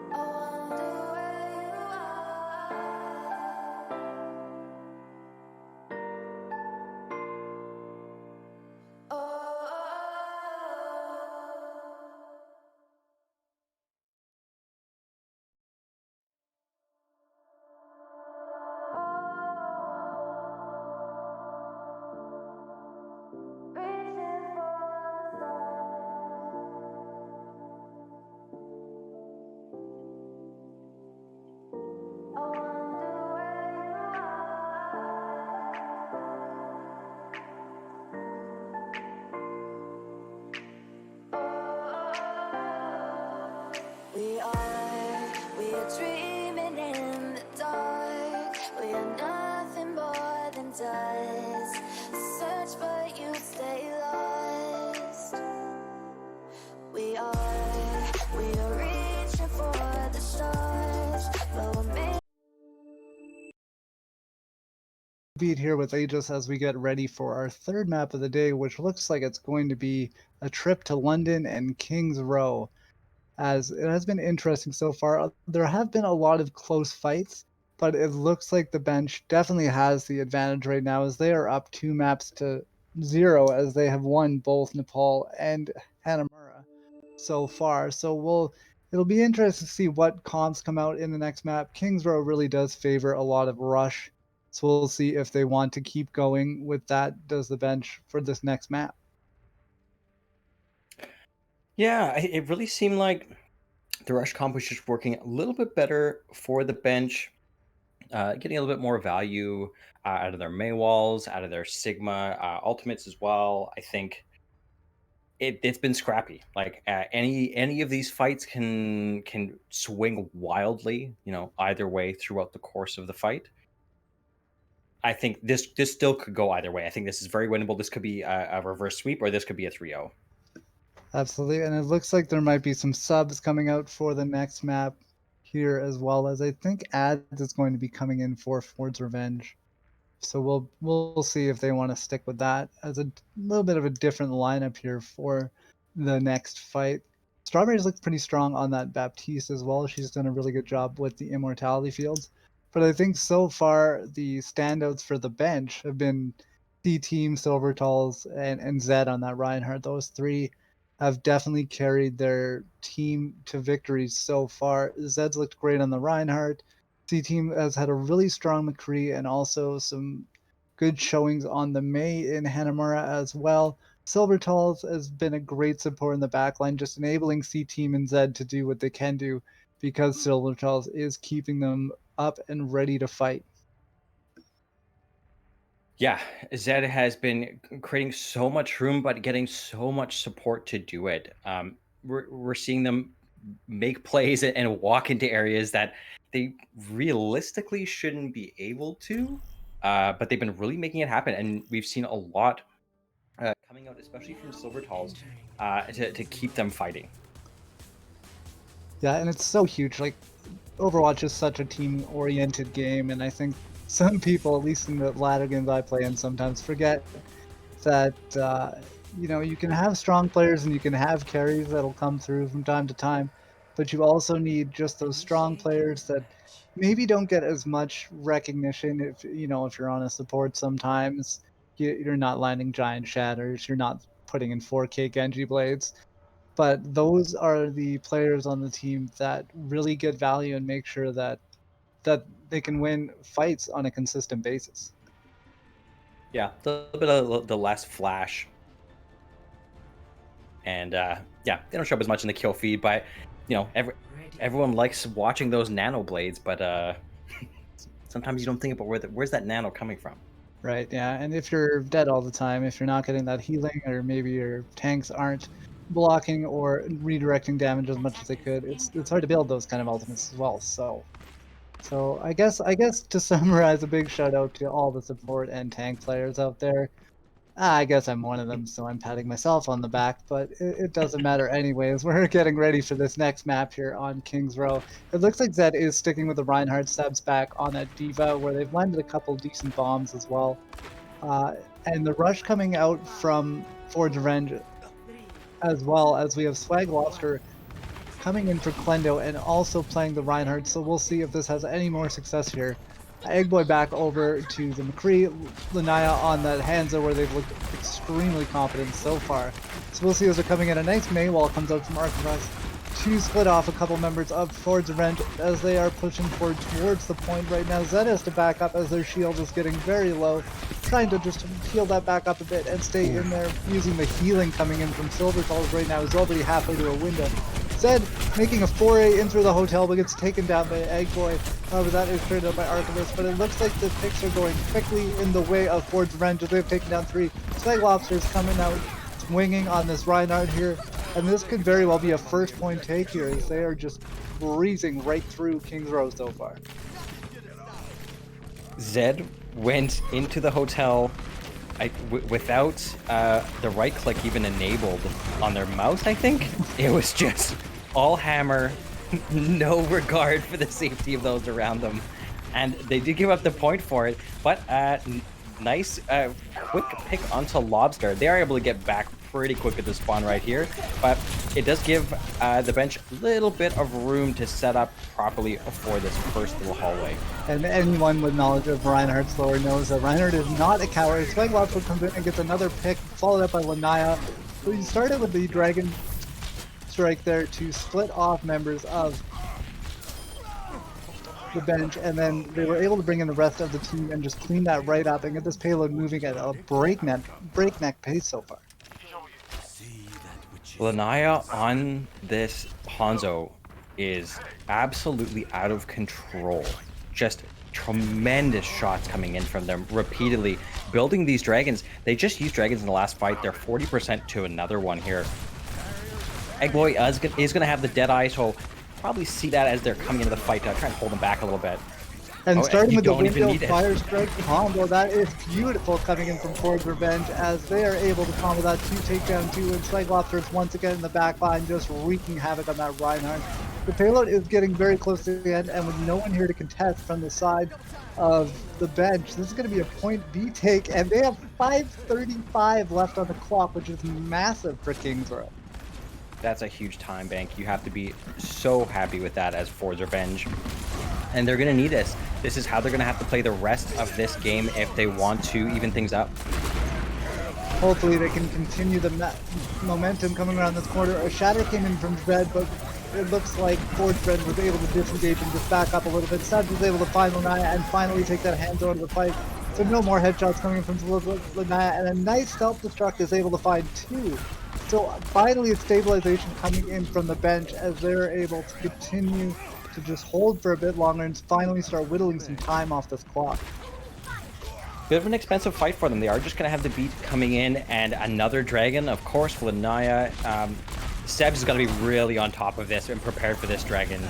I wonder where you are. Reaching for the stars. I wonder where you are. We are dreaming in the dark. We are nothing more than dust. Search but you stay lost. We are reaching for the stars, but we're making Beat here with Aegis as we get ready for our third map of the day, which looks like it's going to be a trip to London and King's Row. As it has been interesting so far. There have been a lot of close fights, but it looks like the bench definitely has the advantage right now as they are up 2 maps to 0 as they have won both Nepal and Hanamura so far. So it'll be interesting to see what comps come out in the next map. Kings Row really does favor a lot of rush. So we'll see if they want to keep going with that, does the bench for this next map. Yeah, it really seemed like The rush comp was just working a little bit better for the bench, getting a little bit more value out of their Maywalls, out of their Sigma ultimates as well. I think it's been scrappy. Like any of these fights can swing wildly, either way throughout the course of the fight. I think this still could go either way. I think this is very winnable. This could be a reverse sweep, or this could be a 3-0. Absolutely, and it looks like there might be some subs coming out for the next map here as well, as I think ads is going to be coming in for Ford's Revenge. So we'll see if they want to stick with that as a little bit of a different lineup here for the next fight. Strawberries looks pretty strong on that Baptiste as well. She's done a really good job with the immortality fields. But I think so far the standouts for the bench have been C-Team, Silvertalls, and Zed on that Reinhardt. Those three have definitely carried their team to victories so far. Zed's looked great on the Reinhardt. C-Team has had a really strong McCree and also some good showings on the Mei in Hanamura as well. Silvertalls has been a great support in the backline, just enabling C-Team and Zed to do what they can do because Silvertalls is keeping them up and ready to fight. Yeah, Zed has been creating so much room, but getting so much support to do it. We're seeing them make plays and walk into areas that they realistically shouldn't be able to, but they've been really making it happen. And we've seen a lot coming out, especially from Silvertalls, to keep them fighting. Yeah, and it's so huge. Like, Overwatch is such a team-oriented game, and I think some people, at least in the latter games I play in, sometimes forget that you can have strong players and you can have carries that'll come through from time to time, but you also need just those strong players that maybe don't get as much recognition if you're on a support sometimes. You're not landing giant shatters, you're not putting in 4K Genji blades, but those are the players on the team that really get value and make sure that they can win fights on a consistent basis. Yeah, a little bit of the less flash. And yeah, they don't show up as much in the kill feed, but everyone likes watching those nano blades, but sometimes you don't think about where's that nano coming from. Right, yeah, and if you're dead all the time, if you're not getting that healing, or maybe your tanks aren't blocking or redirecting damage as much as they could, it's hard to build those kind of ultimates as well. So I guess to summarize, a big shout out to all the support and tank players out there. I guess I'm one of them, so I'm patting myself on the back, but it doesn't matter anyways. We're getting ready for this next map here on Kings Row. It looks like Zed is sticking with the Reinhardt subs back on that Diva, where they've landed a couple decent bombs as well. And the rush coming out from Forge Revenge, as well as we have Swag Lobster coming in for Klendo and also playing the Reinhardt, so we'll see if this has any more success here. Eggboy back over to the McCree, Lanaya on that Hanzo where they've looked extremely confident so far. So we'll see as they're coming in. A nice Maywall comes out from Archivist to split off a couple members of Ford's Revenge as they are pushing forward towards the point right now. Zed has to back up as their shield is getting very low, trying to just heal that back up a bit and stay in there, using the healing coming in from Silvertalls right now. He's already halfway to a window. Zed making a foray in through the hotel, but gets taken down by Eggboy. However, that is cleared up by Archivist, but it looks like the picks are going quickly in the way of Ford's Revenge as they've taken down 3. Swag Lobsters coming out swinging on this Reinhardt here, and this could very well be a first point take here as they are just breezing right through Kings Row so far. Zed went into the hotel without the right click even enabled on their mouse, I think. It was just all hammer, no regard for the safety of those around them. And they did give up the point for it, but nice quick pick onto Lobster. They are able to get back pretty quick at the spawn right here, but it does give the bench a little bit of room to set up properly for this first little hallway. And anyone with knowledge of Reinhardt's lore knows that Reinhardt is not a coward. Swag Lobster comes in and gets another pick, followed up by Lanaya. We started with the Dragon Strike there to split off members of the bench, and then they were able to bring in the rest of the team and just clean that right up and get this payload moving at a breakneck pace so far. Lanaya on this Hanzo is absolutely out of control. Just tremendous shots coming in from them repeatedly. Building these dragons. They just used dragons in the last fight. They're 40% to another one here. Eggboy is going to have the Deadeye, so probably see that as they're coming into the fight to try and hold them back a little bit. And Oh, starting you with the don't even window need it. fire strike combo, that is beautiful coming in from Ford's Revenge as they are able to combo that 2 takedown 2, and Cyclops once again in the back line just wreaking havoc on that Reinhardt. The payload is getting very close to the end, and with no one here to contest from the side of the bench, this is going to be a point B take, and they have 5:35 left on the clock, which is massive for Kingsrow. That's a huge time bank. You have to be so happy with that as Ford's Revenge. And they're going to need this. This is how they're going to have to play the rest of this game if they want to even things up. Hopefully they can continue the momentum coming around this corner. A shatter came in from Zed, but it looks like Ford's Revenge was able to disengage and just back up a little bit. Seb was able to find Lanaya and finally take that hands out of the fight. So no more headshots coming in from Lanaya, and a nice self-destruct is able to find 2. So finally a stabilization coming in from the bench as they're able to continue to just hold for a bit longer and finally start whittling some time off this clock. Bit of an expensive fight for them. They are just going to have the beat coming in, and another dragon, of course, Lanaya. Seb's got to be really on top of this and prepared for this dragon.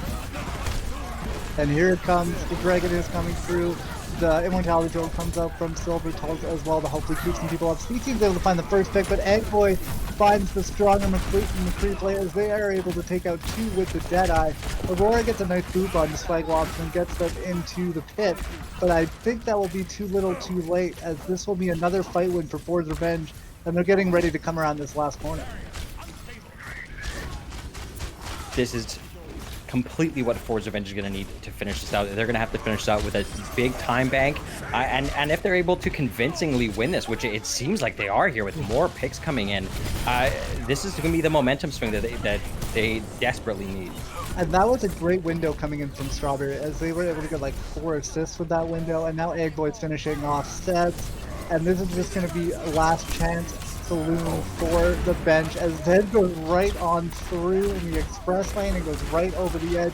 And here it comes. The dragon is coming through. The immortality drill comes out from Silver Tulls as well to hopefully keep some people up. C-Team's able to find the first pick, but Eggboy finds the stronger McCree play as they are able to take out 2 with the Deadeye. Aurora gets a nice boop on the Cyclops and gets them into the pit, but I think that will be too little too late as this will be another fight win for Ford's Revenge, and they're getting ready to come around this last corner. This is completely what Ford's Revenge is going to need to finish this out. They're going to have to finish this out with a big time bank, and if they're able to convincingly win this, which it seems like they are here with more picks coming in, this is going to be the momentum swing that they desperately need. And that was a great window coming in from Strawberry as they were able to get like 4 assists with that window, and now Eggboy's finishing off sets, and this is just going to be a last chance saloon for the bench as Zed goes right on through in the express lane and goes right over the edge.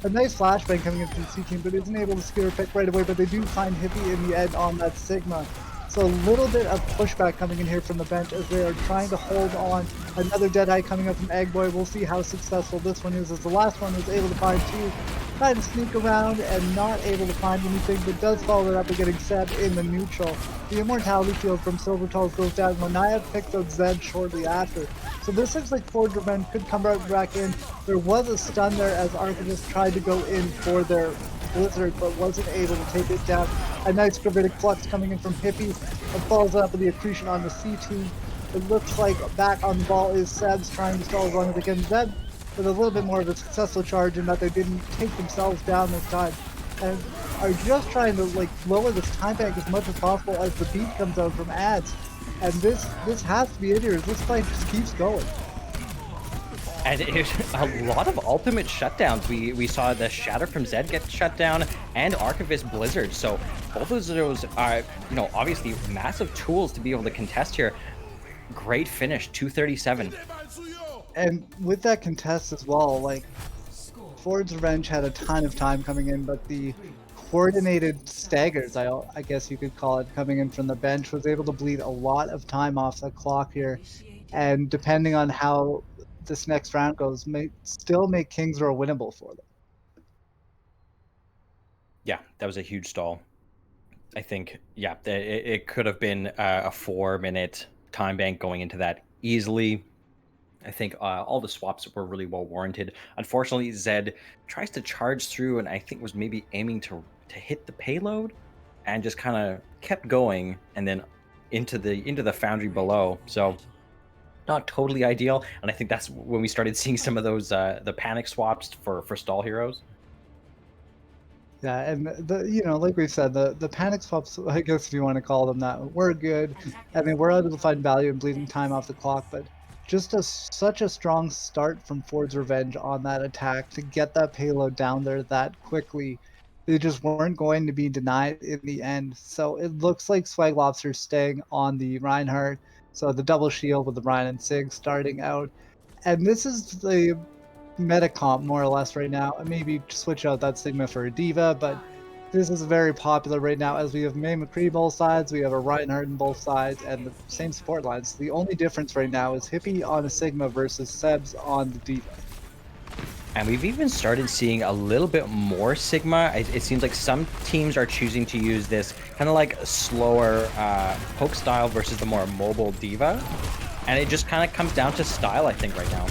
A nice flashbang coming in from C-Team, but isn't able to secure a pick right away, but they do find Hippie in the end on that Sigma. So a little bit of pushback coming in here from the bench as they are trying to hold on. Another Deadeye coming up from Eggboy. We'll see how successful this one is, as the last one was able to find 2. Trying to sneak around and not able to find anything, but does follow it up and getting Seb in the neutral. The immortality field from Silver Tulls goes down. Lanaya picks up Zed shortly after. So this looks like Ford's Revenge could come right back in. There was a stun there as Archivist tried to go in for their Blizzard, but wasn't able to take it down. A nice gravitic flux coming in from Hippie and follows up with the accretion on the C2. It looks like back on the ball is Seb's trying to stall as long as they can. Zed with a little bit more of a successful charge in that they didn't take themselves down this time, and are just trying to like lower this time bank as much as possible as the beat comes out from ads. And this has to be it here as this fight just keeps going. And a lot of ultimate shutdowns. We saw the Shatter from Zed get shut down and Archivist Blizzard. So both of those are, obviously massive tools to be able to contest here. Great finish, 237. And with that contest as well, like Ford's Revenge had a ton of time coming in, but the coordinated staggers, I guess you could call it, coming in from the bench was able to bleed a lot of time off the clock here. And depending on how this next round goes, may still make Kingsrow winnable for them. Yeah, that was a huge stall. I think, yeah, it could have been a 4-minute time bank going into that easily. I think all the swaps were really well warranted. Unfortunately, Zed tries to charge through and I think was maybe aiming to hit the payload and just kind of kept going and then into the foundry below. So not totally ideal. And I think that's when we started seeing some of those the panic swaps for stall heroes. Yeah, and like we said, the panic swaps, I guess if you want to call them that, were good. I mean, we're able to find value in bleeding time off the clock, but just such a strong start from Ford's Revenge on that attack to get that payload down there that quickly. They just weren't going to be denied in the end. So it looks like Swag Lobster staying on the Reinhardt. So the double shield with the Ryan and Sig starting out. And this is the meta comp more or less right now. And maybe switch out that Sigma for a Diva, but this is very popular right now as we have May McCree both sides, we have a Reinhardt on both sides, and the same support lines. The only difference right now is Hippie on a Sigma versus Sebs on the Diva. And we've even started seeing a little bit more Sigma. It seems like some teams are choosing to use this kind of like slower poke style versus the more mobile Diva. And it just kind of comes down to style, I think, right now.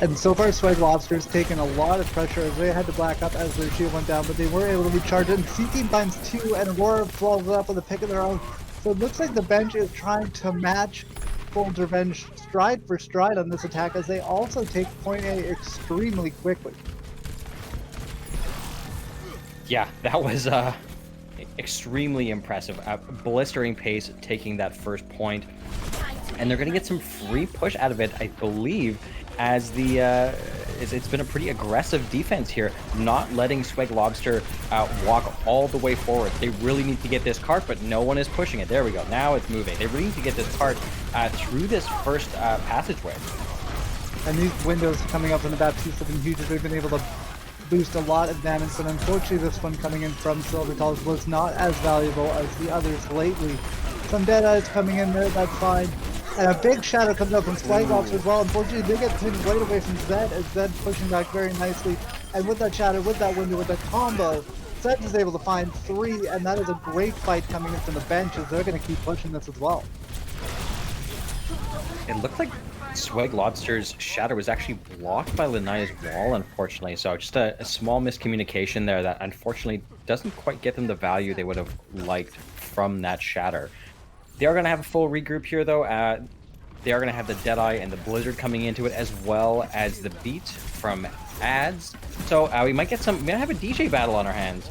And so far, Swag Lobster's taken a lot of pressure as they had to black up as their shield went down, but they were able to recharge it. And C-Team finds 2, and Aurora follows up with a pick of their own. So it looks like the bench is trying to match Fold's Revenge stride for stride on this attack as they also take point A extremely quickly. Yeah, that was extremely impressive. Blistering pace taking that first point. And they're going to get some free push out of it, I believe, as the it's been a pretty aggressive defense here, not letting Swag Lobster walk all the way forward. They really need to get this cart, but no one is pushing it. There we go. Now it's moving. They really need to get this cart through this first passageway. And these windows coming up in the Baptiste have been huge. They've been able to boost a lot of damage, but unfortunately this one coming in from Silvertals was not as valuable as the others lately. Some Deadeyes coming in there, that's fine. And a big shadow comes up from Swag Lobster as well. Unfortunately, they get pinned right away from Zed, as Zed pushing back very nicely. And with that shadow, with that window, with that combo, Zed is able to find 3, and that is a great fight coming in from the bench, as they're going to keep pushing this as well. It looked like Swag Lobster's shadow was actually blocked by Lanaya's wall, unfortunately. So just a small miscommunication there that unfortunately doesn't quite get them the value they would have liked from that shatter. They are going to have a full regroup here, though. They are going to have the Deadeye and the Blizzard coming into it, as well as the beat from ads. So we might have a DJ battle on our hands.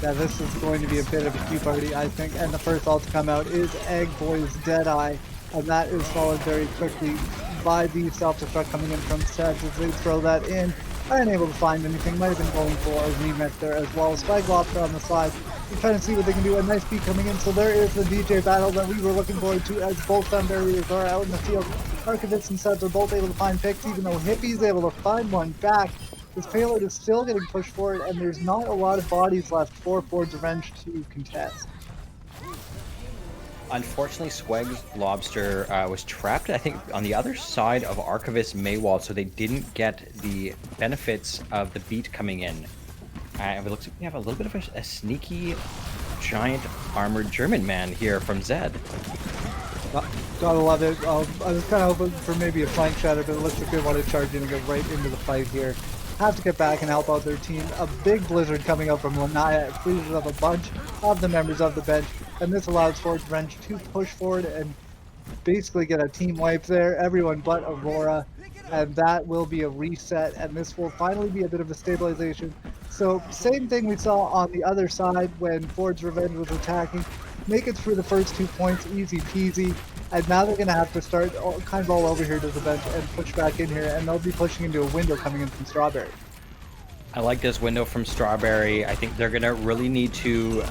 Yeah, this is going to be a bit of a queue party, I think. And the first ult to come out is Egg Boy's Deadeye, and that is followed very quickly by the self-destruct coming in from Sebs as they throw that in. Unable to find anything, might have been going for a remix there as well. Swag Lobster on the side. We're trying to see what they can do. A nice beat coming in. So there is the DJ battle that we were looking forward to as both sound barriers are out in the field. Archivist and Sebs are both able to find picks, even though Hippie's able to find one back. This payload is still getting pushed forward, and there's not a lot of bodies left for Ford's Revenge to contest. Unfortunately, Swag Lobster was trapped, I think, on the other side of Archivist Maywall, so they didn't get the benefits of the beat coming in. And it looks like we have a little bit of a sneaky, giant armored German man here from Zed. Gotta love it. I was kind of hoping for maybe a flank shatter, but it looks like they want to charge in and go right into the fight here. Have to get back and help out their team. A big blizzard coming up from Lanaya. It freezes up a bunch of the members of the bench, and this allows Ford's Revenge to push forward and basically get a team wipe there. Everyone but Aurora, and that will be a reset, and this will finally be a bit of a stabilization. So same thing we saw on the other side when Ford's Revenge was attacking. Make it through the first 2 points, easy peasy. And now they're going to have to start kind of all over here to the bench and push back in here, and they'll be pushing into a window coming in from Strawberry. I like this window from Strawberry. I think they're going to really need to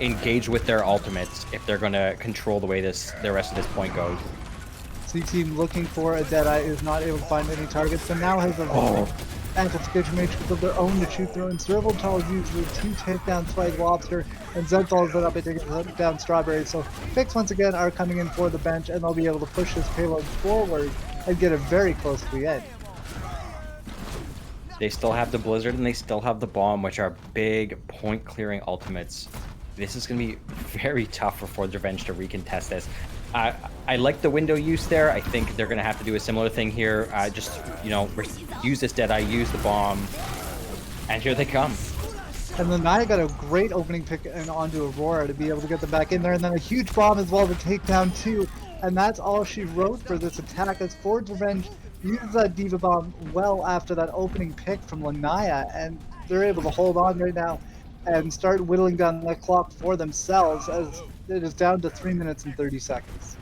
engage with their ultimates if they're going to control the way the rest of this point goes. C-Team looking for a Deadeye is not able to find any targets, but now has a amplification matrix of their own to shoot through, and Silvertall uses it to take down Swag Lobster, and Zed follows it up and takes down Strawberry. So picks once again are coming in for the bench, and they'll be able to push this payload forward and get it very close to the end. They still have the Blizzard and they still have the Bomb, which are big point clearing ultimates. This is going to be very tough for Ford's Revenge to recontest this. I like the window use there. I think they're going to have to do a similar thing here. Just, you know, use this Deadeye, use the Bomb, and here they come. And then Naya got a great opening pick and onto Aurora to be able to get them back in there, and then a huge bomb as well to take down 2. And that's all she wrote for this attack, as Ford's Revenge uses that Diva Bomb well after that opening pick from Lanaya, and they're able to hold on right now and start whittling down the clock for themselves, as it is down to 3 minutes and 30 seconds.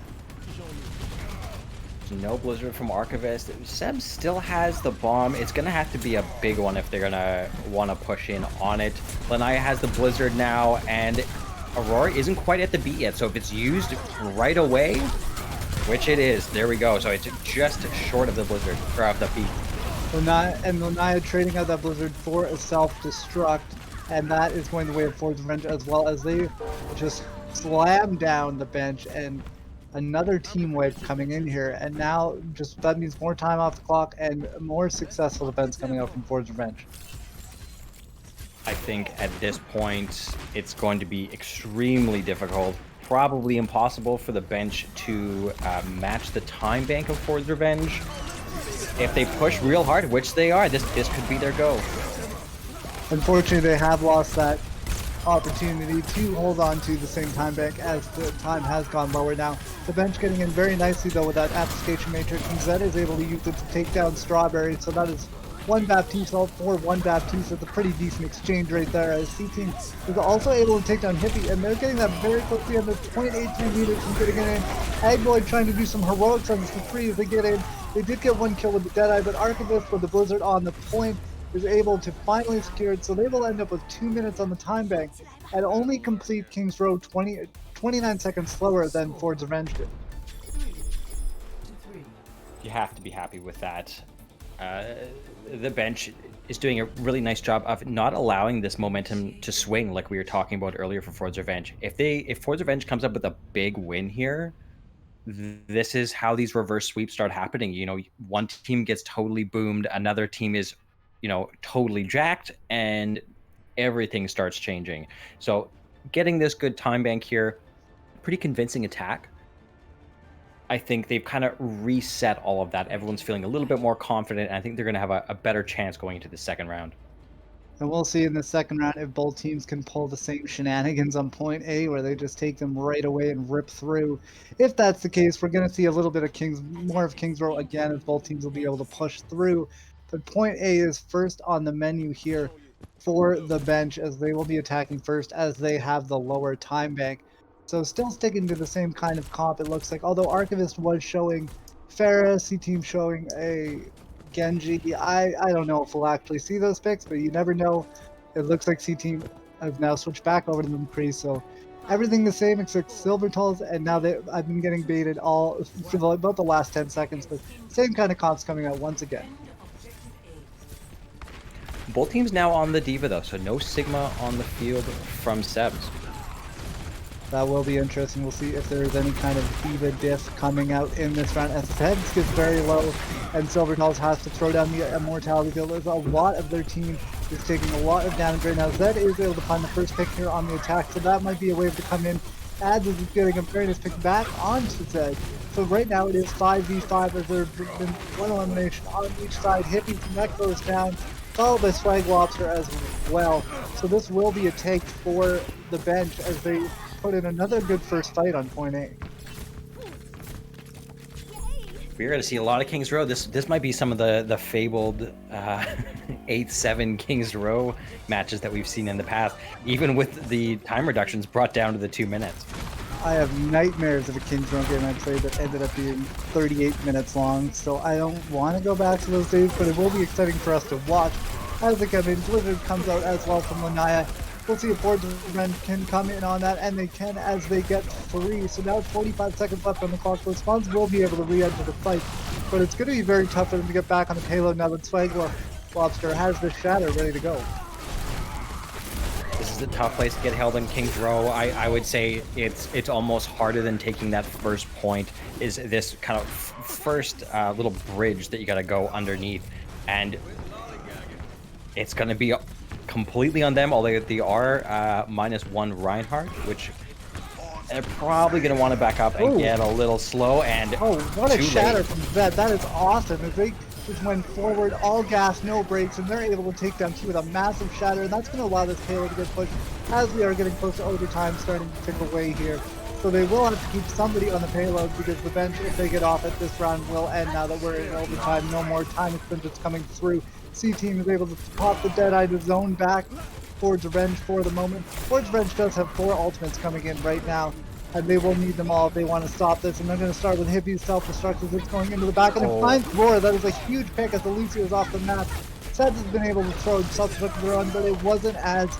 No Blizzard from Archivist. Sebs still has the Bomb. It's going to have to be a big one if they're going to want to push in on it. Lanaya has the Blizzard now, and Aurora isn't quite at the beat yet, so if it's used right away, which it is, there we go. So it's just short of the Blizzard, or of the beat. Lanaya trading out that Blizzard for a self-destruct, and that is going the way of Ford's Revenge, as well as they just slam down the bench, and another team wipe coming in here, and now just that means more time off the clock and more successful defense coming out from Ford's Revenge. I think at this point, it's going to be extremely difficult, probably impossible for the bench to match the time bank of Ford's Revenge. If they push real hard, which they are, this could be their go. Unfortunately, they have lost that opportunity to hold on to the same time bank as the time has gone lower now. The bench getting in very nicely though with that application matrix, and Zed is able to use it to take down Strawberry, so that is one Baptiste all for one Baptiste. That's a pretty decent exchange right there, as C-Team is also able to take down Hippie, and they're getting that very quickly under 0.83 meters from getting it in. Eggboy trying to do some heroics on this for free as they get in. They did get one kill with the Deadeye, but Archivist with the Blizzard on the point is able to finally secure it, so they will end up with 2 minutes on the time bank and only complete King's Row 29 seconds slower than Ford's Revenge did. You have to be happy with that. The bench is doing a really nice job of not allowing this momentum to swing like we were talking about earlier for Ford's Revenge. If Ford's Revenge comes up with a big win here, this is how these reverse sweeps start happening. You know, one team gets totally boomed, another team is, you know, totally jacked, and everything starts changing. So getting this good time bank here, pretty convincing attack. I think they've kind of reset all of that. Everyone's feeling a little bit more confident, and I think they're going to have a better chance going into the second round. And we'll see in the second round if both teams can pull the same shenanigans on point A, where they just take them right away and rip through. If that's the case, we're going to see a little bit of more of King's Row again, as both teams will be able to push through. But point A is first on the menu here for the bench, as they will be attacking first, as they have the lower time bank. So still sticking to the same kind of comp, it looks like. Although Archivist was showing Pharah, C-Team showing a Genji. I don't know if we'll actually see those picks, but you never know. It looks like C-Team has now switched back over to the McCree, so everything the same except Silvertals, and now I've been getting baited all for about the last 10 seconds, but same kind of comps coming out once again. Both teams now on the Diva though, so no Sigma on the field from Sebs. That will be interesting. We'll see if there is any kind of Diva diff coming out in this round. As Heads gets very low, and Silvertals has to throw down the Immortality Field. There's a lot of their team is taking a lot of damage right now. Zed is able to find the first pick here on the attack, so that might be a way to come in. Ads is getting a very nice pick back onto Zed. So right now it is 5v5, as there's been one elimination on each side. Hippie from that goes down, followed by Swag Lobster as well. So this will be a take for the bench as they put in another good first fight on point A. We're going to see a lot of King's Row. This might be some of the fabled 8-7 King's Row matches that we've seen in the past, even with the time reductions brought down to the 2 minutes. I have nightmares of a King's Row game I played that ended up being 38 minutes long, so I don't want to go back to those days, but it will be exciting for us to watch as they come in. Blizzard comes out as well from Lanaya. We'll see if Ford's Revenge can come in on that, and they can as they get 3. So now 45 seconds left on the clock. So Spawns will be able to re-enter the fight, but it's going to be very tough for them to get back on the payload now that Swag Lobster has the Shatter ready to go. This is a tough place to get held in King's Row. I would say it's almost harder than taking that first point, is this kind of first little bridge that you got to go underneath, and it's going to be completely on them, although they are -1 Reinhardt, which they're probably going to want to back up and get a little slow, and what a shatter from Zed. That is awesome. As they just went forward, all gas, no brakes, and they're able to take down 2 with a massive shatter, and that's going to allow this payload to get pushed as we are getting close to overtime starting to tick away here. So they will have to keep somebody on the payload, because the bench, if they get off it, this round will end now that we're in overtime. No more time extensions coming through. C-Team is able to pop the Deadeye to zone back Ford's Revenge for the moment. Ford's Revenge does have 4 ultimates coming in right now, and they will need them all if they want to stop this. And they're going to start with Hippie's self-destruct as it's going into the back, and it finds Roar. That is a huge pick as Alicia is off the map. Seth has been able to throw self-destruct run, but it wasn't as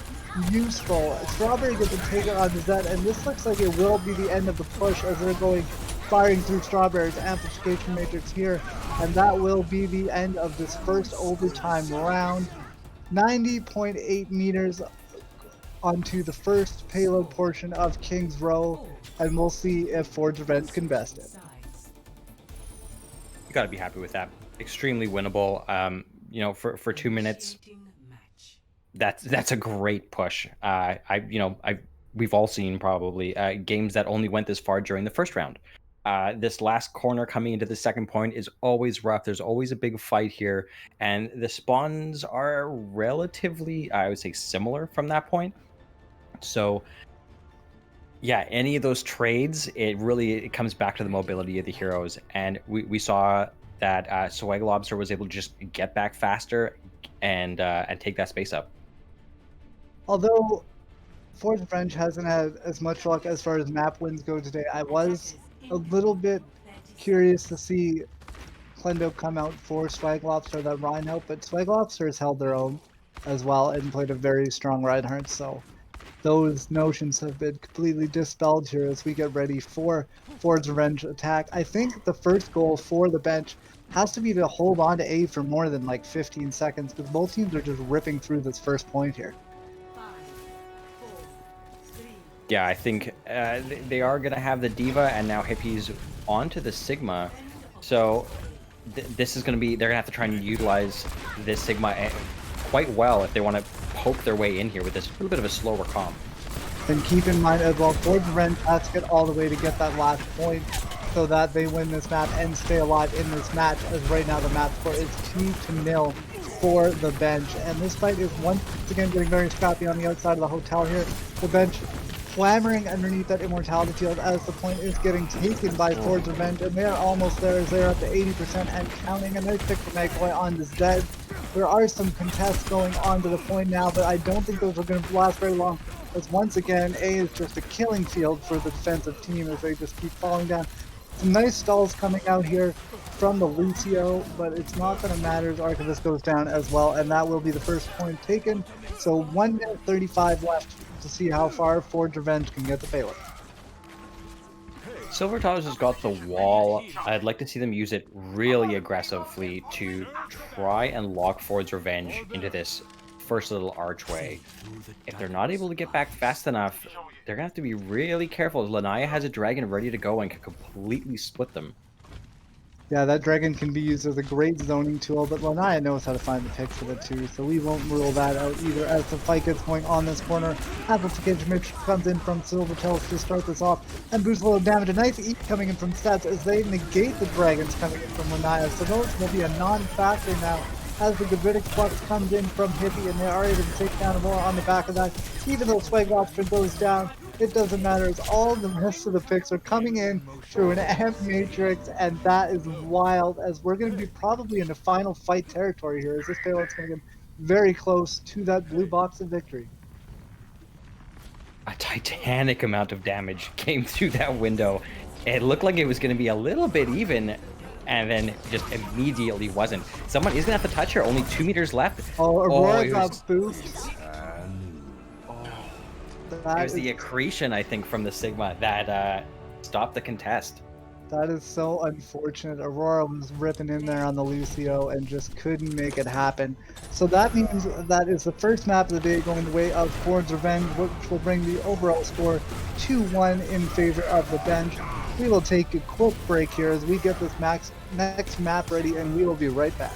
useful. Strawberry gets a taker on the Zed, and this looks like it will be the end of the push as they're going firing through Strawberry's amplification matrix here, and that will be the end of this first overtime round. 90.8 meters onto the first payload portion of King's Row, and we'll see if Ford's Revenge can best it. You got to be happy with that. Extremely winnable. You know, for 2 minutes, that's a great push. We've all seen probably games that only went this far during the first round. This last corner coming into the second point is always rough. There's always a big fight here, and the spawns are relatively, I would say, similar from that point. So yeah, any of those trades, it comes back to the mobility of the heroes, and we saw that Swag Lobster was able to just get back faster and take that space up. Although Ford's Revenge hasn't had as much luck as far as map wins go today, I was a little bit curious to see Klendo come out for Swag Lobster that Ryan helped, but Swag Lobster has held their own as well and played a very strong Reinhardt, so those notions have been completely dispelled here as we get ready for Ford's Revenge attack. I think the first goal for the bench has to be to hold on to A for more than like 15 seconds because both teams are just ripping through this first point here. Yeah, I think they are going to have the Diva and now Hippies onto the Sigma. So this is going to be, they're going to have to try and utilize this Sigma quite well if they want to poke their way in here with this little bit of a slower comp. And keep in mind as well, Ford's Revenge has to get all the way to get that last point so that they win this map and stay alive in this match, as right now the map score is 2-0 for the bench. And this fight is once again getting very scrappy on the outside of the hotel here. The bench clamoring underneath that immortality field as the point is getting taken by Ford's Revenge, and they're almost there as they're up to 80% and counting. A nice pick from Magpie on this dead. There are some contests going on to the point now, but I don't think those are going to last very long, as once again A is just a killing field for the defensive team as they just keep falling down. Some nice stalls coming out here from the Lucio, but it's not going to matter as Archivist goes down as well, and that will be the first point taken. So 1 minute 35 left to see how far Ford's Revenge can get the payload. Silver Towers has got the wall. I'd like to see them use it really aggressively to try and lock Ford's Revenge into this first little archway. If they're not able to get back fast enough, they're going to have to be really careful. Lanaya has a dragon ready to go and can completely split them. Yeah, that dragon can be used as a great zoning tool, but Lanaya knows how to find the picks of it too, so we won't rule that out either as the fight gets going on this corner. Amplification Mitch comes in from Silvertails to start this off and boost a little damage. A nice eat coming in from Stats as they negate the dragons coming in from Lanaya, so those will be a non-factor now as the Davidic Flux comes in from Hippie, and they are able to take down more on the back of that. Even though Swag Lobster goes down, it doesn't matter as all the rest of the picks are coming in through an amp matrix, and that is wild as we're going to be probably in the final fight territory here as this payload's going to get very close to that blue box of victory. A titanic amount of damage came through that window. It looked like it was going to be a little bit even, and then just immediately wasn't. Someone is going to have to touch her. Only 2 meters left. Oh, Aurora it got was, boofed. it was the accretion, I think, from the Sigma that stopped the contest. That is so unfortunate. Aurora was ripping in there on the Lucio and just couldn't make it happen. So that means that is the first map of the day going the way of Ford's Revenge, which will bring the overall score 2-1 in favor of the bench. We will take a quick break here as we get this next map ready, and we will be right back.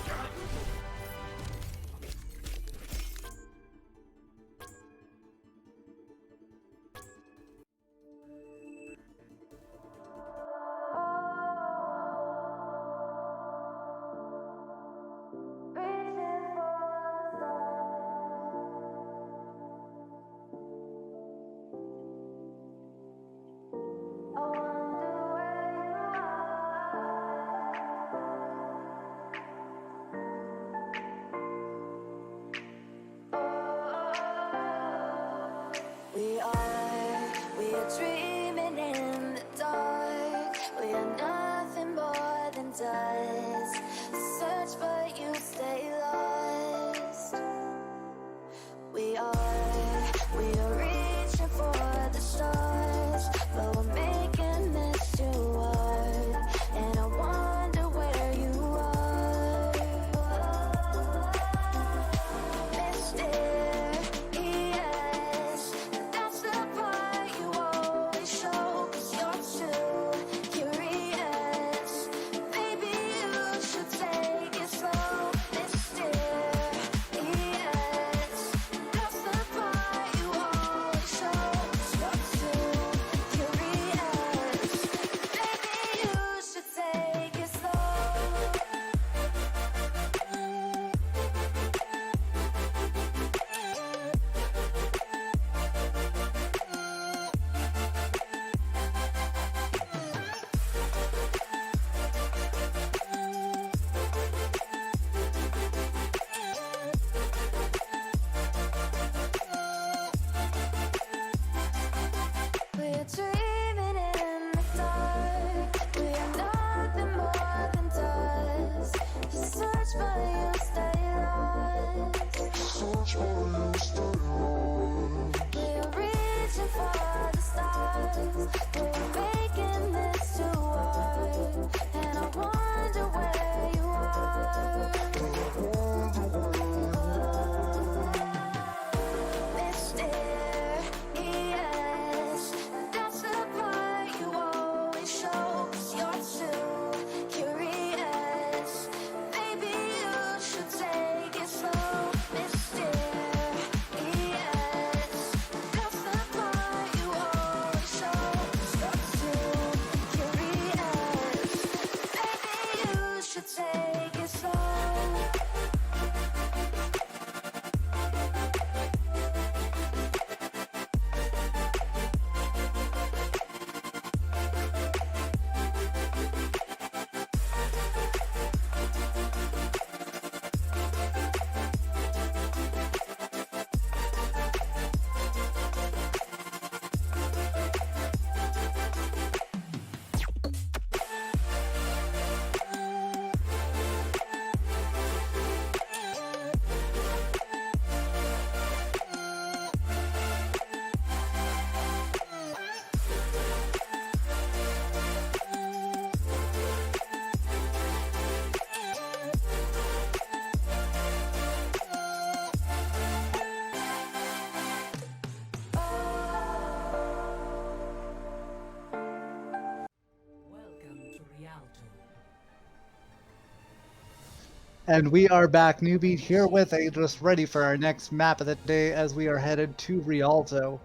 And we are back, Newbie, here with Aegis, ready for our next map of the day as we are headed to Rialto.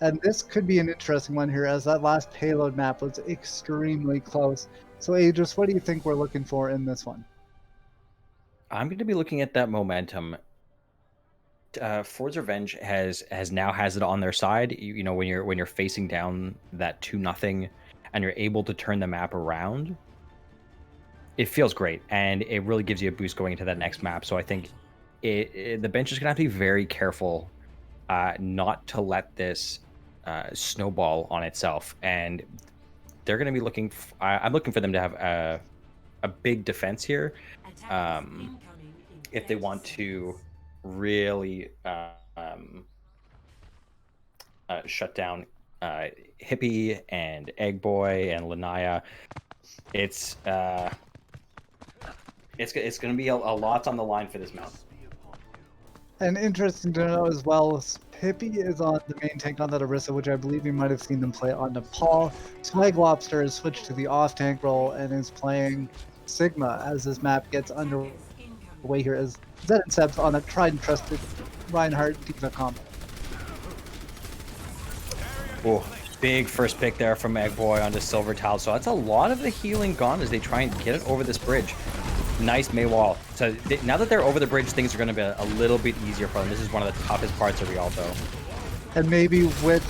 And this could be an interesting one here, as that last payload map was extremely close. So Aegis, what do you think we're looking for in this one? I'm going to be looking at that momentum. Ford's Revenge has it on their side. You know, when you're facing down that 2-0 and you're able to turn the map around, it feels great, and it really gives you a boost going into that next map. So I think the bench is going to have to be very careful not to let this snowball on itself. And they're going to be looking. I'm looking for them to have a big defense here, if they want to really shut down Hippie and Egg Boy and Lanaya. It's going to be a lot on the line for this mount. And interesting to know as well, Hippie is on the main tank on that Orisa, which I believe you might have seen them play on Nepal. Swag Lobster has switched to the off-tank role and is playing Sigma as this map gets underway here as Zed and Seb's on a tried and trusted Reinhardt D.Va combo. Oh, big first pick there from Egg Boy onto Silver Tile. So that's a lot of the healing gone as they try and get it over this bridge. Nice Mei wall. So now that they're over the bridge, things are going to be a little bit easier for them. This is one of the toughest parts of Rialto. And maybe with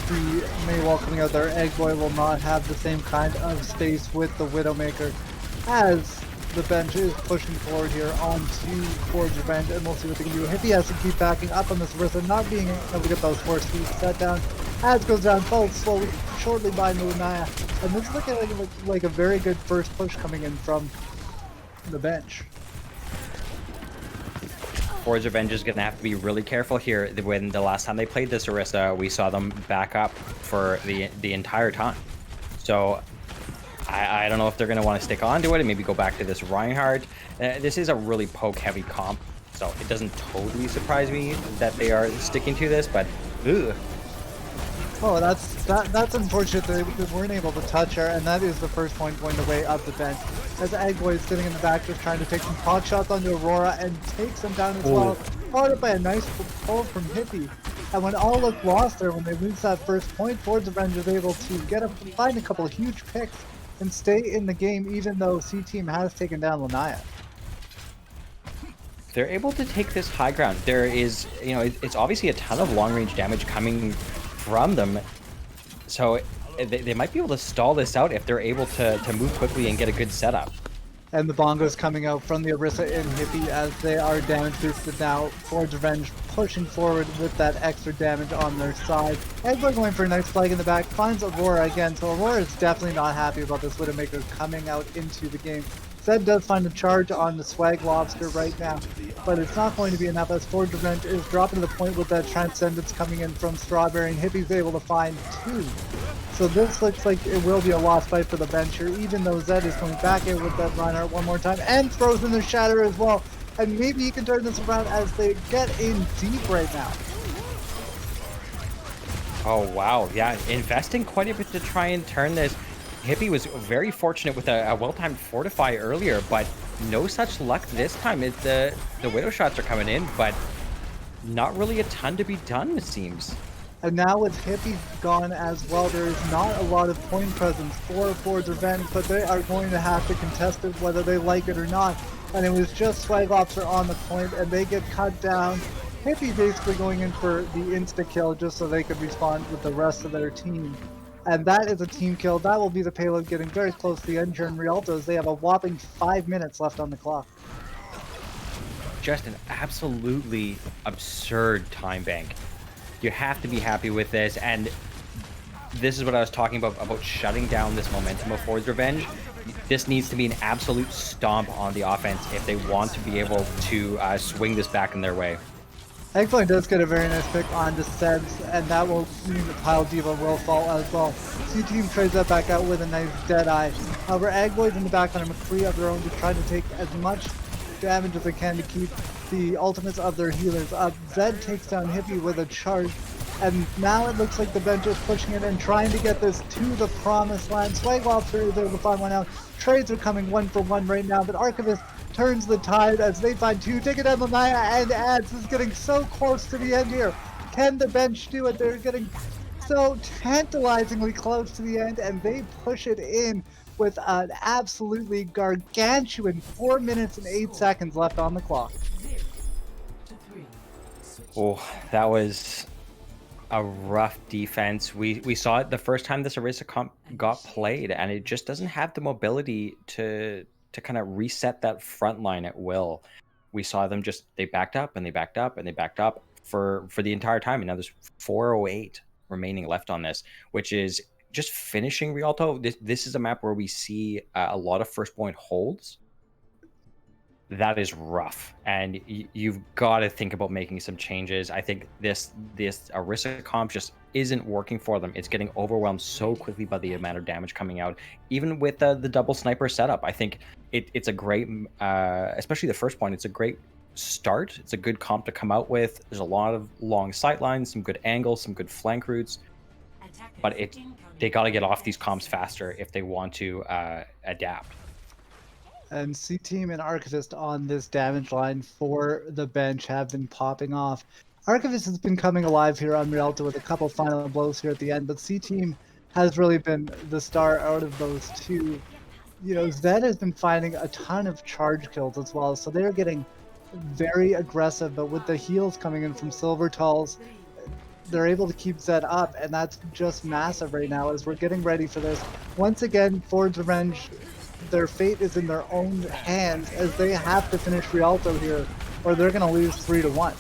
the Mei wall coming out there, Egg Boy will not have the same kind of space with the Widowmaker as the bench is pushing forward here onto Ford's Revenge, and we'll see what they can do. Hippie has to keep backing up on this Orisa, not being able to get those force speeds set down. As goes down, followed slowly, shortly by Lunaya. And this is looking like a very good first push coming in from the bench. Ford's Revenge is going to have to be really careful here. When the last time they played this Orisa, we saw them back up for the entire time. So I don't know if they're going to want to stick on to it and maybe go back to this Reinhardt. This is a really poke-heavy comp, so it doesn't totally surprise me that they are sticking to this, but ugh. Oh, that's unfortunate that they weren't able to touch her, and that is the first point going the way of the bench. As Eggboy is sitting in the back just trying to take some pot shots onto Aurora and takes them down as well. Followed up by a nice pull from Hippie. And when all looked lost there, when they lose that first point, Ford's Revenge is able to find a couple of huge picks and stay in the game, even though C-Team has taken down Lanaya. They're able to take this high ground. There is, you know, it's obviously a ton of long-range damage coming from them, so they might be able to stall this out if they're able to move quickly and get a good setup. And the bongos coming out from the Orisa and Hippie as they are damage boosted now. Ford's Revenge pushing forward with that extra damage on their side. Eggboy going for a nice flag in the back, finds Aurora again, so Aurora is definitely not happy about this Widowmaker coming out into the game. Zed does find a charge on the Swag Lobster right now, but it's not going to be enough as Ford's Revenge is dropping to the point with that Transcendence coming in from Strawberry, and Hippie's able to find 2. So this looks like it will be a lost fight for the bench here, even though Zed is coming back in with that Reinhardt one more time, and throws in the Shatter as well. And maybe he can turn this around as they get in deep right now. Oh wow, yeah, investing quite a bit to try and turn this. Hippie was very fortunate with a well-timed Fortify earlier, but no such luck this time. The Widow shots are coming in, but not really a ton to be done, it seems. And now with Hippie gone as well, there is not a lot of point presence for Ford's Revenge, but they are going to have to contest it whether they like it or not. And it was just Swag Lobster on the point, and they get cut down. Hippie basically going in for the insta-kill just so they could respond with the rest of their team. And that is a team kill. That will be the payload getting very close to the end here in Rialto as they have a whopping 5 minutes left on the clock. Just an absolutely absurd time bank. You have to be happy with this, and this is what I was talking about shutting down this momentum of Ford's Revenge. This needs to be an absolute stomp on the offense if they want to be able to swing this back in their way. Eggboy does get a very nice pick on the Sebs, and that will mean that Pile D.Va will fall as well. C-Team trades that back out with a nice Deadeye. However, Eggboy's in the back on a McCree of their own to try to take as much damage as they can to keep the ultimates of their healers up. Zed takes down Hippie with a charge, and now it looks like the bench is pushing it and trying to get this to the promised land. Swag Lobster is able to find one out. Trades are coming 1 for 1 right now, but Archivist turns the tide as they find 2. Take it down Lanaya, and Ads is getting so close to the end here. Can the bench do it? They're getting so tantalizingly close to the end, and they push it in with an absolutely gargantuan 4 minutes and 8 seconds left on the clock. 0 to 3. Oh, that was a rough defense. We saw it the first time this Orisa comp got played, and it just doesn't have the mobility to kind of reset that front line at will. We saw them they backed up and they backed up and they backed up for the entire time, and now there's 408 remaining left on this, which is just finishing Rialto. This is a map where we see a lot of first point holds. That is rough, and you've got to think about making some changes. I think this Orisa comp just isn't working for them. It's getting overwhelmed so quickly by the amount of damage coming out. Even with the double sniper setup, I think it's a great, especially the first point, it's a great start. It's a good comp to come out with. There's a lot of long sight lines, some good angles, some good flank routes, but they got to get off these comps faster if they want to adapt. And C-Team and Archivist on this damage line for the bench have been popping off. Archivist has been coming alive here on Rialto with a couple final blows here at the end, but C-Team has really been the star out of those two. You know, Zed has been finding a ton of charge kills as well, so they're getting very aggressive, but with the heals coming in from Silvertalls, they're able to keep Zed up, and that's just massive right now as we're getting ready for this. Once again, Ford's Revenge, their fate is in their own hands as they have to finish Rialto here, or they're going to lose 3-1.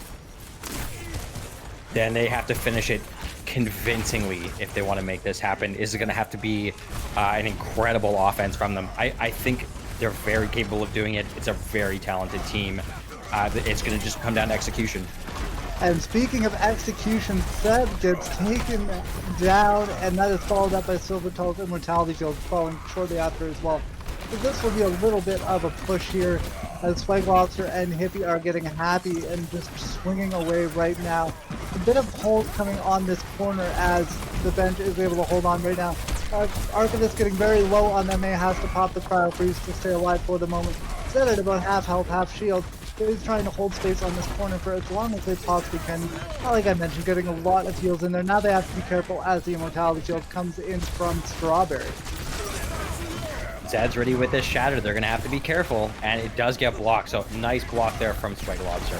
Then they have to finish it convincingly if they want to make this happen. Is it going to have to be an incredible offense from them? I think they're very capable of doing it. It's a very talented team. It's going to just come down to execution. And speaking of execution, Seb gets taken down, and that is followed up by Silvertall's Immortality Field following shortly after as well. So this will be a little bit of a push here as Spike Lobster and Hippie are getting happy and just swinging away right now. A bit of hold coming on this corner as the bench is able to hold on right now. Archivist getting very low on them. They has to pop the cryo freeze to stay alive for the moment. Set at about half health, half shield. He's trying to hold space on this corner for as long as they possibly can. Like I mentioned, getting a lot of heals in there. Now they have to be careful as the Immortality Field comes in from Strawberry. Zed's ready with this shatter. They're going to have to be careful, and it does get blocked. So nice block there from Spike Lobster.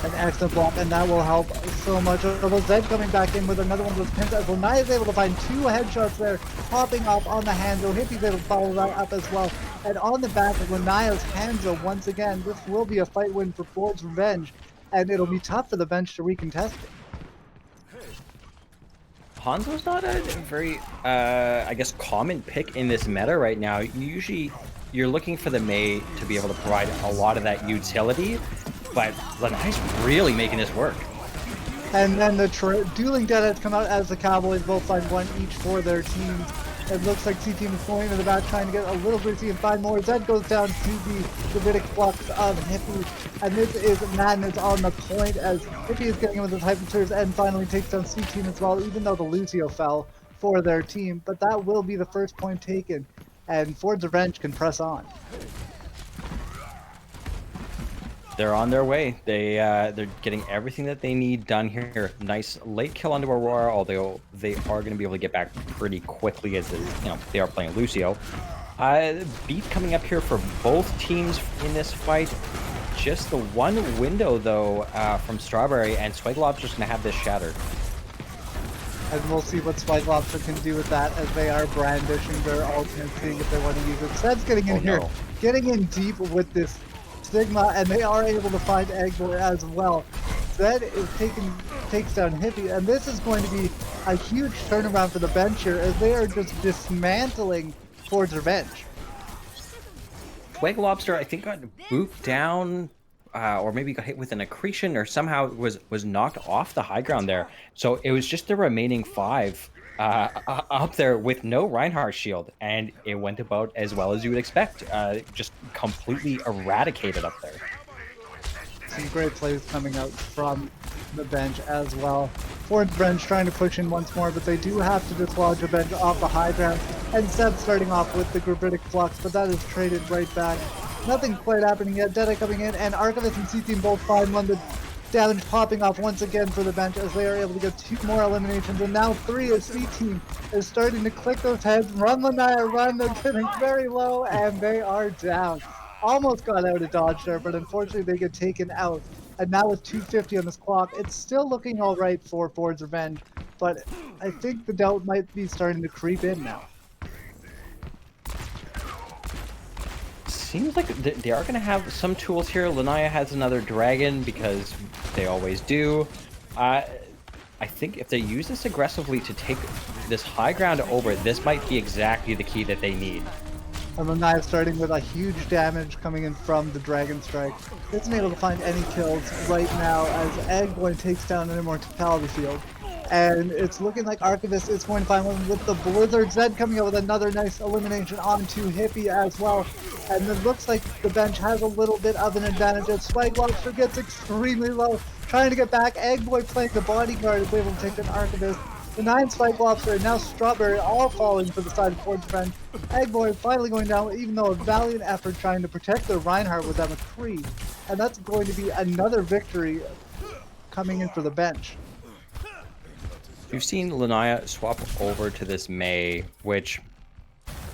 An excellent block, and that will help so much. Although Zed coming back in with another one of those pins as well. Naya is able to find 2 headshots there, popping off on the Hanzo. Hippie's able to follow that up as well. And on the back of Lanaya's Hanzo, once again, this will be a fight win for Ford's Revenge, and it'll be tough for the bench to recontest it. Hanzo's not a very, I guess, common pick in this meta right now. You're looking for the Mei to be able to provide a lot of that utility, but Lanaya's really making this work. And then the Dueling Deadheads come out as the Cowboys both find 1 each for their teams. It looks like C-Team is going into the back trying to get a little busy and find more. Zed goes down to the Davidic Flux of Hippie. And this is madness on the point as Hippie is getting in with his Hyper and finally takes down C-Team as well, even though the Lucio fell for their team. But that will be the first point taken, and Ford's Revenge can press on. They're on their way. They're getting everything that they need done here. Nice late kill onto Aurora, although they are going to be able to get back pretty quickly as they are playing Lucio. Beat coming up here for both teams in this fight. Just the one window though from Strawberry, and Spike Lobster's going to have this shattered. And we'll see what Spike Lobster can do with that as they are brandishing their ultimate, seeing if they want to use it. Zed's getting in here, getting in deep with this Sigma, and they are able to find Eggboy as well. Zed is takes down Hippie, and this is going to be a huge turnaround for the bench here as they are just dismantling Ford's Revenge. Spike Lobster, I think, got booped down, or maybe got hit with an accretion, or somehow was knocked off the high ground there. So it was just the remaining 5 up there with no Reinhardt shield, and it went about as well as you would expect. Just completely eradicated up there. Some great plays coming out from the bench as well. Ford's bench trying to push in once more, but they do have to dislodge a bench off the high ground. And Seb starting off with the Gravitic Flux, but that is traded right back Nothing quite happening yet. Deadeye coming in, and Archivist and C-Team both find one. The damage popping off once again for the bench as they are able to get 2 more eliminations, and now 3 as C-Team is starting to click those heads. Run, Lanaya, run. They're getting very low, and they are down. Almost got out of dodge there, but unfortunately they get taken out. And now with 250 on this clock, it's still looking all right for Ford's Revenge, but I think the doubt might be starting to creep in now. Seems like they are going to have some tools here. Lanaya has another dragon because they always do. I think if they use this aggressively to take this high ground over, this might be exactly the key that they need. And Lanaya starting with a huge damage coming in from the Dragon Strike. Isn't able to find any kills right now as Eggboy takes down an Immortality Field. And it's looking like Archivist is going to find one with the Blizzard. Zed coming out with another nice elimination onto Hippie as well. And it looks like the bench has a little bit of an advantage as Swag Lobster gets extremely low. Trying to get back. Eggboy playing the bodyguard is able to take an Archivist. The 9 Spike Lobster and now Strawberry all falling for the side of Ford's Friend. Eggboy finally going down, even though a valiant effort trying to protect their Reinhardt with that McCree. And that's going to be another victory coming in for the bench. We've seen Lanaya swap over to this Mei, which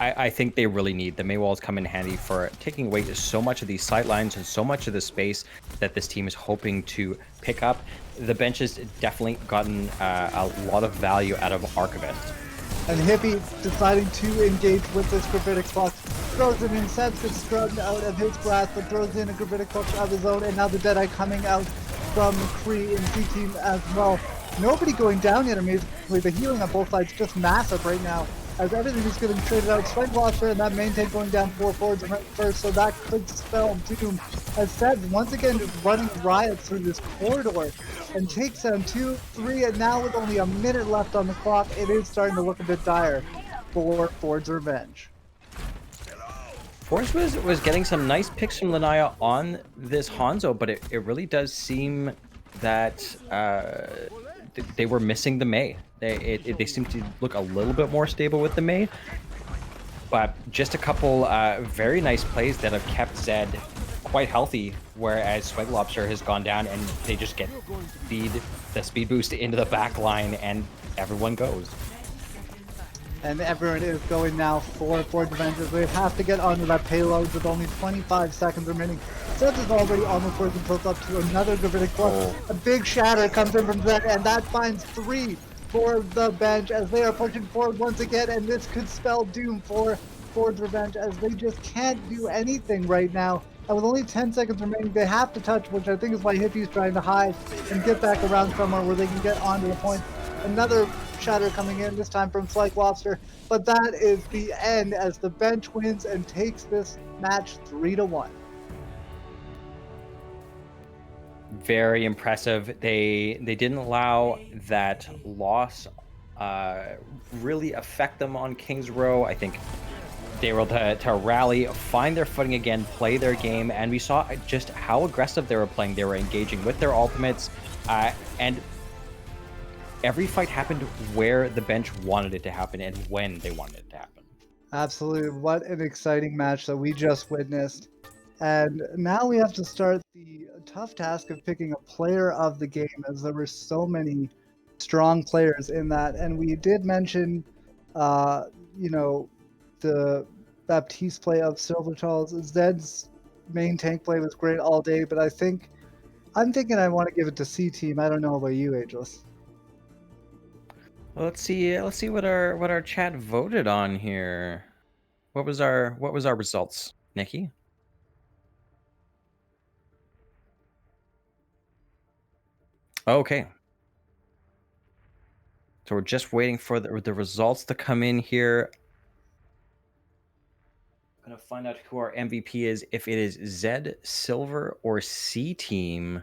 I think they really need. The Mei walls come in handy for taking away so much of these sightlines and so much of the space that this team is hoping to pick up. The bench has definitely gotten a lot of value out of Archivist. And Hippie deciding to engage with this Gravitic Box. Throws it in, Sebs gets scrubbed out of his grasp, but throws in a Gravitic Box of his own, and now the Deadeye coming out from McCree and C-Team as well. Nobody going down yet, amazingly. The healing on both sides just massive right now, as everything is getting traded out. Strike Lobster and that main tank going down 4 forwards first, so that could spell doom. As Sebs once again just running riot through this corridor and takes down 2, 3, and now with only a minute left on the clock, it is starting to look a bit dire for Ford's Revenge. Force was getting some nice picks from Lanaya on this Hanzo, but it really does seem that they were missing the Mei. They seem to look a little bit more stable with the Mei, but just a couple very nice plays that have kept Zed quite healthy, whereas Swag Lobster has gone down and they just get the speed boost into the back line and everyone goes. And everyone is going now for Ford's Revenge. They have to get onto that payload with only 25 seconds remaining. Zed is already almost forced himself up to another Gravitic Plus. A big shatter comes in from Zed, and that finds 3 for the bench as they are pushing forward once again, and this could spell doom for Ford's Revenge as they just can't do anything right now. And with only 10 seconds remaining, they have to touch, which I think is why Hippie's trying to hide and get back around somewhere where they can get onto the point. Another shatter coming in, this time from Slike Lobster, but that is the end as the bench wins and takes this match 3-1. Very impressive. They didn't allow that loss really affect them on King's Row. I think they were able to rally, find their footing again, play their game, and we saw just how aggressive they were playing. They were engaging with their ultimates, and every fight happened where the bench wanted it to happen and when they wanted it to happen. Absolutely. What an exciting match that we just witnessed. And now we have to start the tough task of picking a player of the game, as there were so many strong players in that. And we did mention, the Baptiste play of Silver Charles. Zed's main tank play was great all day, but I'm thinking I want to give it to C-Team. I don't know about you, Ageless. Well, let's see what our chat voted on here. What was our results, Nikki? Okay. So we're just waiting for the results to come in here. I'm gonna find out who our MVP is, if it is Zed, Silver, or C-Team.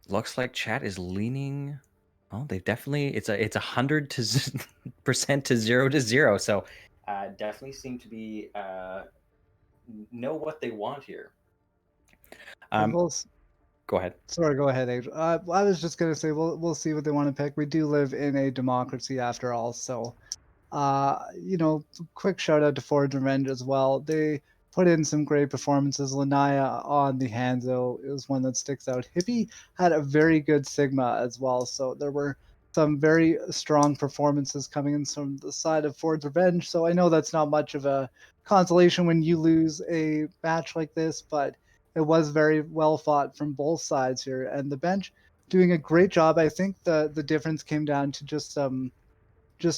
Looks like chat is leaning. Oh, they definitely it's 100% to 0. So definitely seem to be know what they want here. Go ahead. Sorry, go ahead, Angel. I was just gonna say we'll see what they want to pick. We do live in a democracy after all, so Quick shout out to Forge Revenge as well. They put in some great performances. Lanaya on the Hanzo is one that sticks out. Hippie had a very good Sigma as well. So there were some very strong performances coming in from the side of Forge Revenge. So I know that's not much of a consolation when you lose a match like this, but it was very well fought from both sides here. And the bench doing a great job. I think the difference came down to just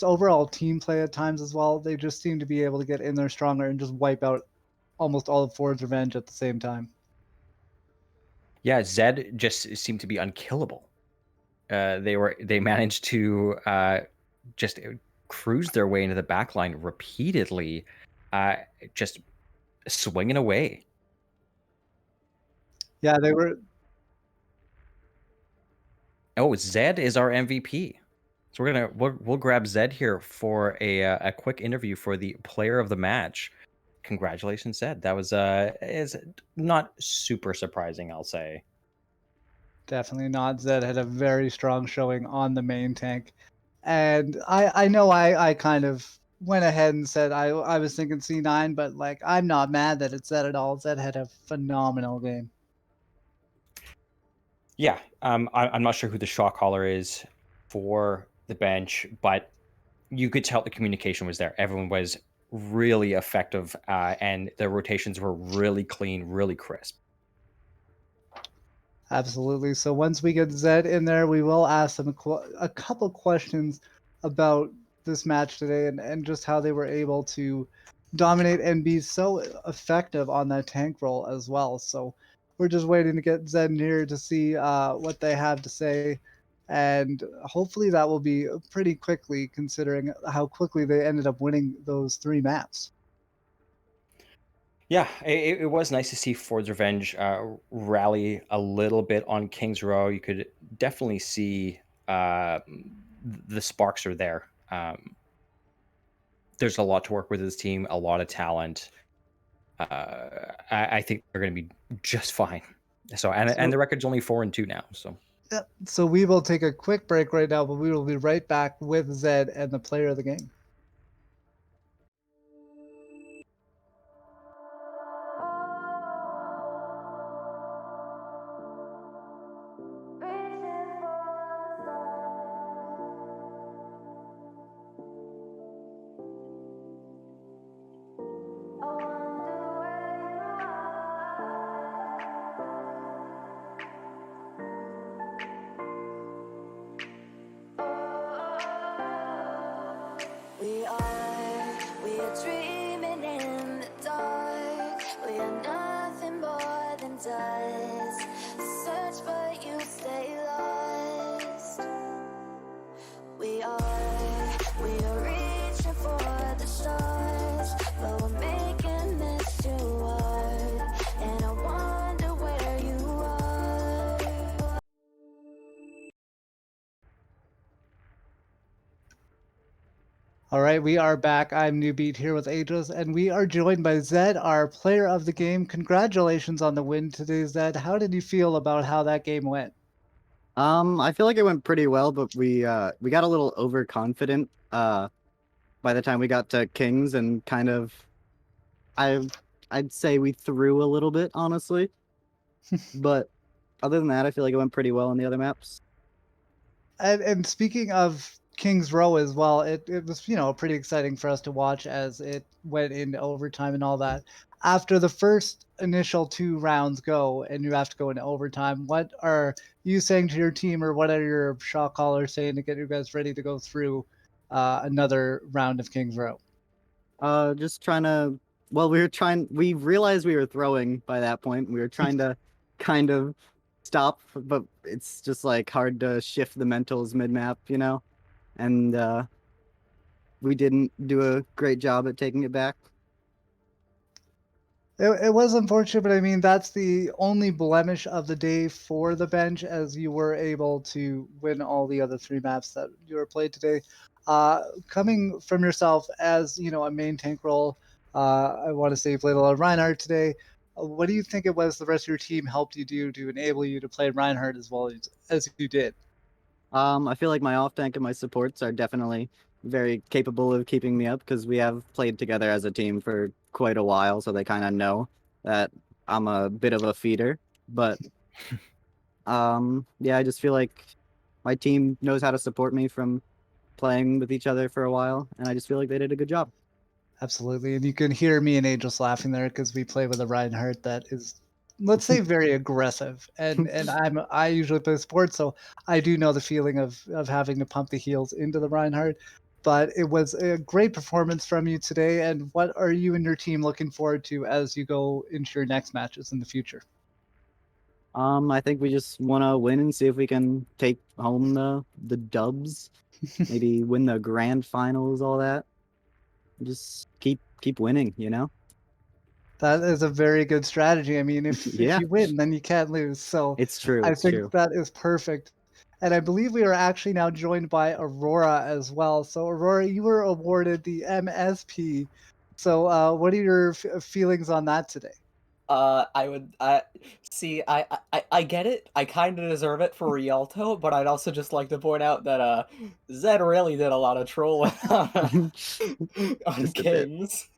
overall team play at times as well. They just seem to be able to get in there stronger and just wipe out almost all of Ford's Revenge at the same time. Yeah, Zed just seemed to be unkillable. They managed to just cruise their way into the backline repeatedly, just swinging away. Yeah, they were. Oh, Zed is our MVP. So we'll grab Zed here for a quick interview for the player of the match. Congratulations, Zed. That was is not super surprising, I'll say. Definitely not. Zed had a very strong showing on the main tank. And I know I kind of went ahead and said I was thinking C9, but like I'm not mad that it's Zed at all. Zed had a phenomenal game. Yeah, I'm not sure who the shot caller is for the bench, but you could tell the communication was there. Everyone was really effective, and the rotations were really clean, really crisp. Absolutely. So once we get Zed in there, we will ask them a couple questions about this match today and just how they were able to dominate and be so effective on that tank role as well. So we're just waiting to get Zed in here to see what they have to say. And hopefully that will be pretty quickly, considering how quickly they ended up winning those 3 maps. Yeah, it was nice to see Ford's Revenge rally a little bit on King's Row. You could definitely see the sparks are there. There's a lot to work with this team, a lot of talent. I think they're going to be just fine. So and So the record's only 4-2 now. So yeah, so we will take a quick break right now, but we will be right back with Zed and the player of the game. We are dreaming in the dark. We are nothing more than dust. Search but you stay lost. We are reaching for the stars, but we're making this too hard. And I wonder where you are. All right, we are back. I'm Newbeat here with Aegis, and we are joined by Zed, our player of the game. Congratulations on the win today, Zed. How did you feel about how that game went? I feel like it went pretty well, but we got a little overconfident by the time we got to Kings and kind of I I'd say we threw a little bit, honestly. But other than that, I feel like it went pretty well on the other maps. And speaking of King's Row as well, it was pretty exciting for us to watch as it went into overtime and all that. After the first initial 2 rounds go, and you have to go into overtime, what are you saying to your team, or what are your shot callers saying to get you guys ready to go through another round of King's Row? Just trying to well, we realized we were throwing by that point. We were trying to kind of stop, but it's just like hard to shift the mentals mid-map, you know? And we didn't do a great job at taking it back. It was unfortunate, but I mean that's the only blemish of the day for the bench, as you were able to win all the other 3 maps that you were played today. Coming from yourself as a main tank role, I want to say you played a lot of Reinhardt today. What do you think it was the rest of your team helped you do to enable you to play Reinhardt as well as you did? I feel like my off tank and my supports are definitely very capable of keeping me up because we have played together as a team for quite a while, so they kind of know that I'm a bit of a feeder. But yeah, I just feel like my team knows how to support me from playing with each other for a while, and I just feel like they did a good job. Absolutely. And you can hear me and Angels laughing there because we play with a Reinhardt that is, let's say, very aggressive. And I usually play sports, so I do know the feeling of having to pump the heels into the Reinhardt. But it was a great performance from you today. And what are you and your team looking forward to as you go into your next matches in the future? I think we just want to win and see if we can take home the dubs, maybe win the grand finals, all that. Just keep winning, you know? That is a very good strategy. I mean, if Yeah, you win, then you can't lose. So it's true. I It's think true. that is perfect. And I believe we are actually now joined by Aurora as well. So Aurora, you were awarded the MSP. So what are your feelings on that today? I see. I get it. I kind of deserve it for Rialto, but I'd also just like to point out that Zed really did a lot of trolling on Just a bit. Kings.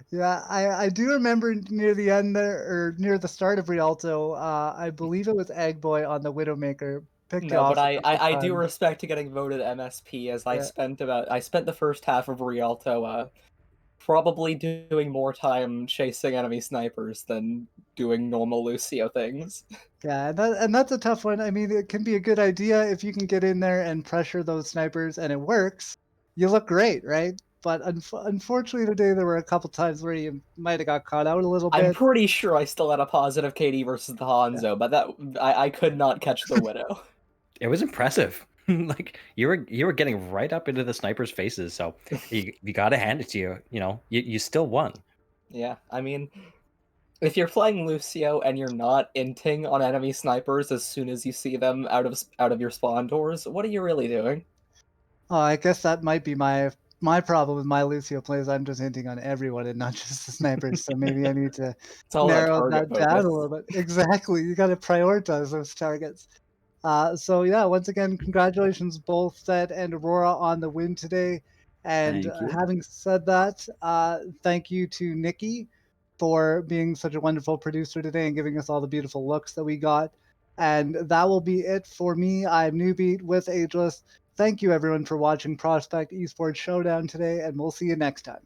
Yeah, I do remember near the end there, or near the start of Rialto, I believe it was Eggboy on the Widowmaker picked you No, but off a couple I do times. respect getting voted MSP as Yeah. I spent the first half of Rialto probably doing more time chasing enemy snipers than doing normal Lucio things. Yeah, and that's a tough one. I mean, it can be a good idea if you can get in there and pressure those snipers and it works. You look great, right? But unfortunately, today there were a couple times where you might have got caught out a little I'm bit. pretty sure I still had a positive KD versus the Yeah, Hanzo, but that I could not catch the Widow. It was impressive. Like you were getting right up into the snipers' faces, so you got to hand it to you. You know, you still won. Yeah, I mean, if you're playing Lucio and you're not inting on enemy snipers as soon as you see them out of your spawn doors, what are you really doing? oh, I guess that might be my problem with my Lucio plays. I'm just hinting on everyone and not just the snipers. So maybe I need to It's all about narrow target that down a focus. little bit. Exactly, you got to prioritize those targets. So yeah, once again, congratulations both Seth and Aurora on the win today. And Thank you. having said that, thank you to Nikki for being such a wonderful producer today and giving us all the beautiful looks that we got. And that will be it for me. I'm Newbeat with Ageless. Thank you everyone for watching Prospect Esports Showdown today, and we'll see you next time.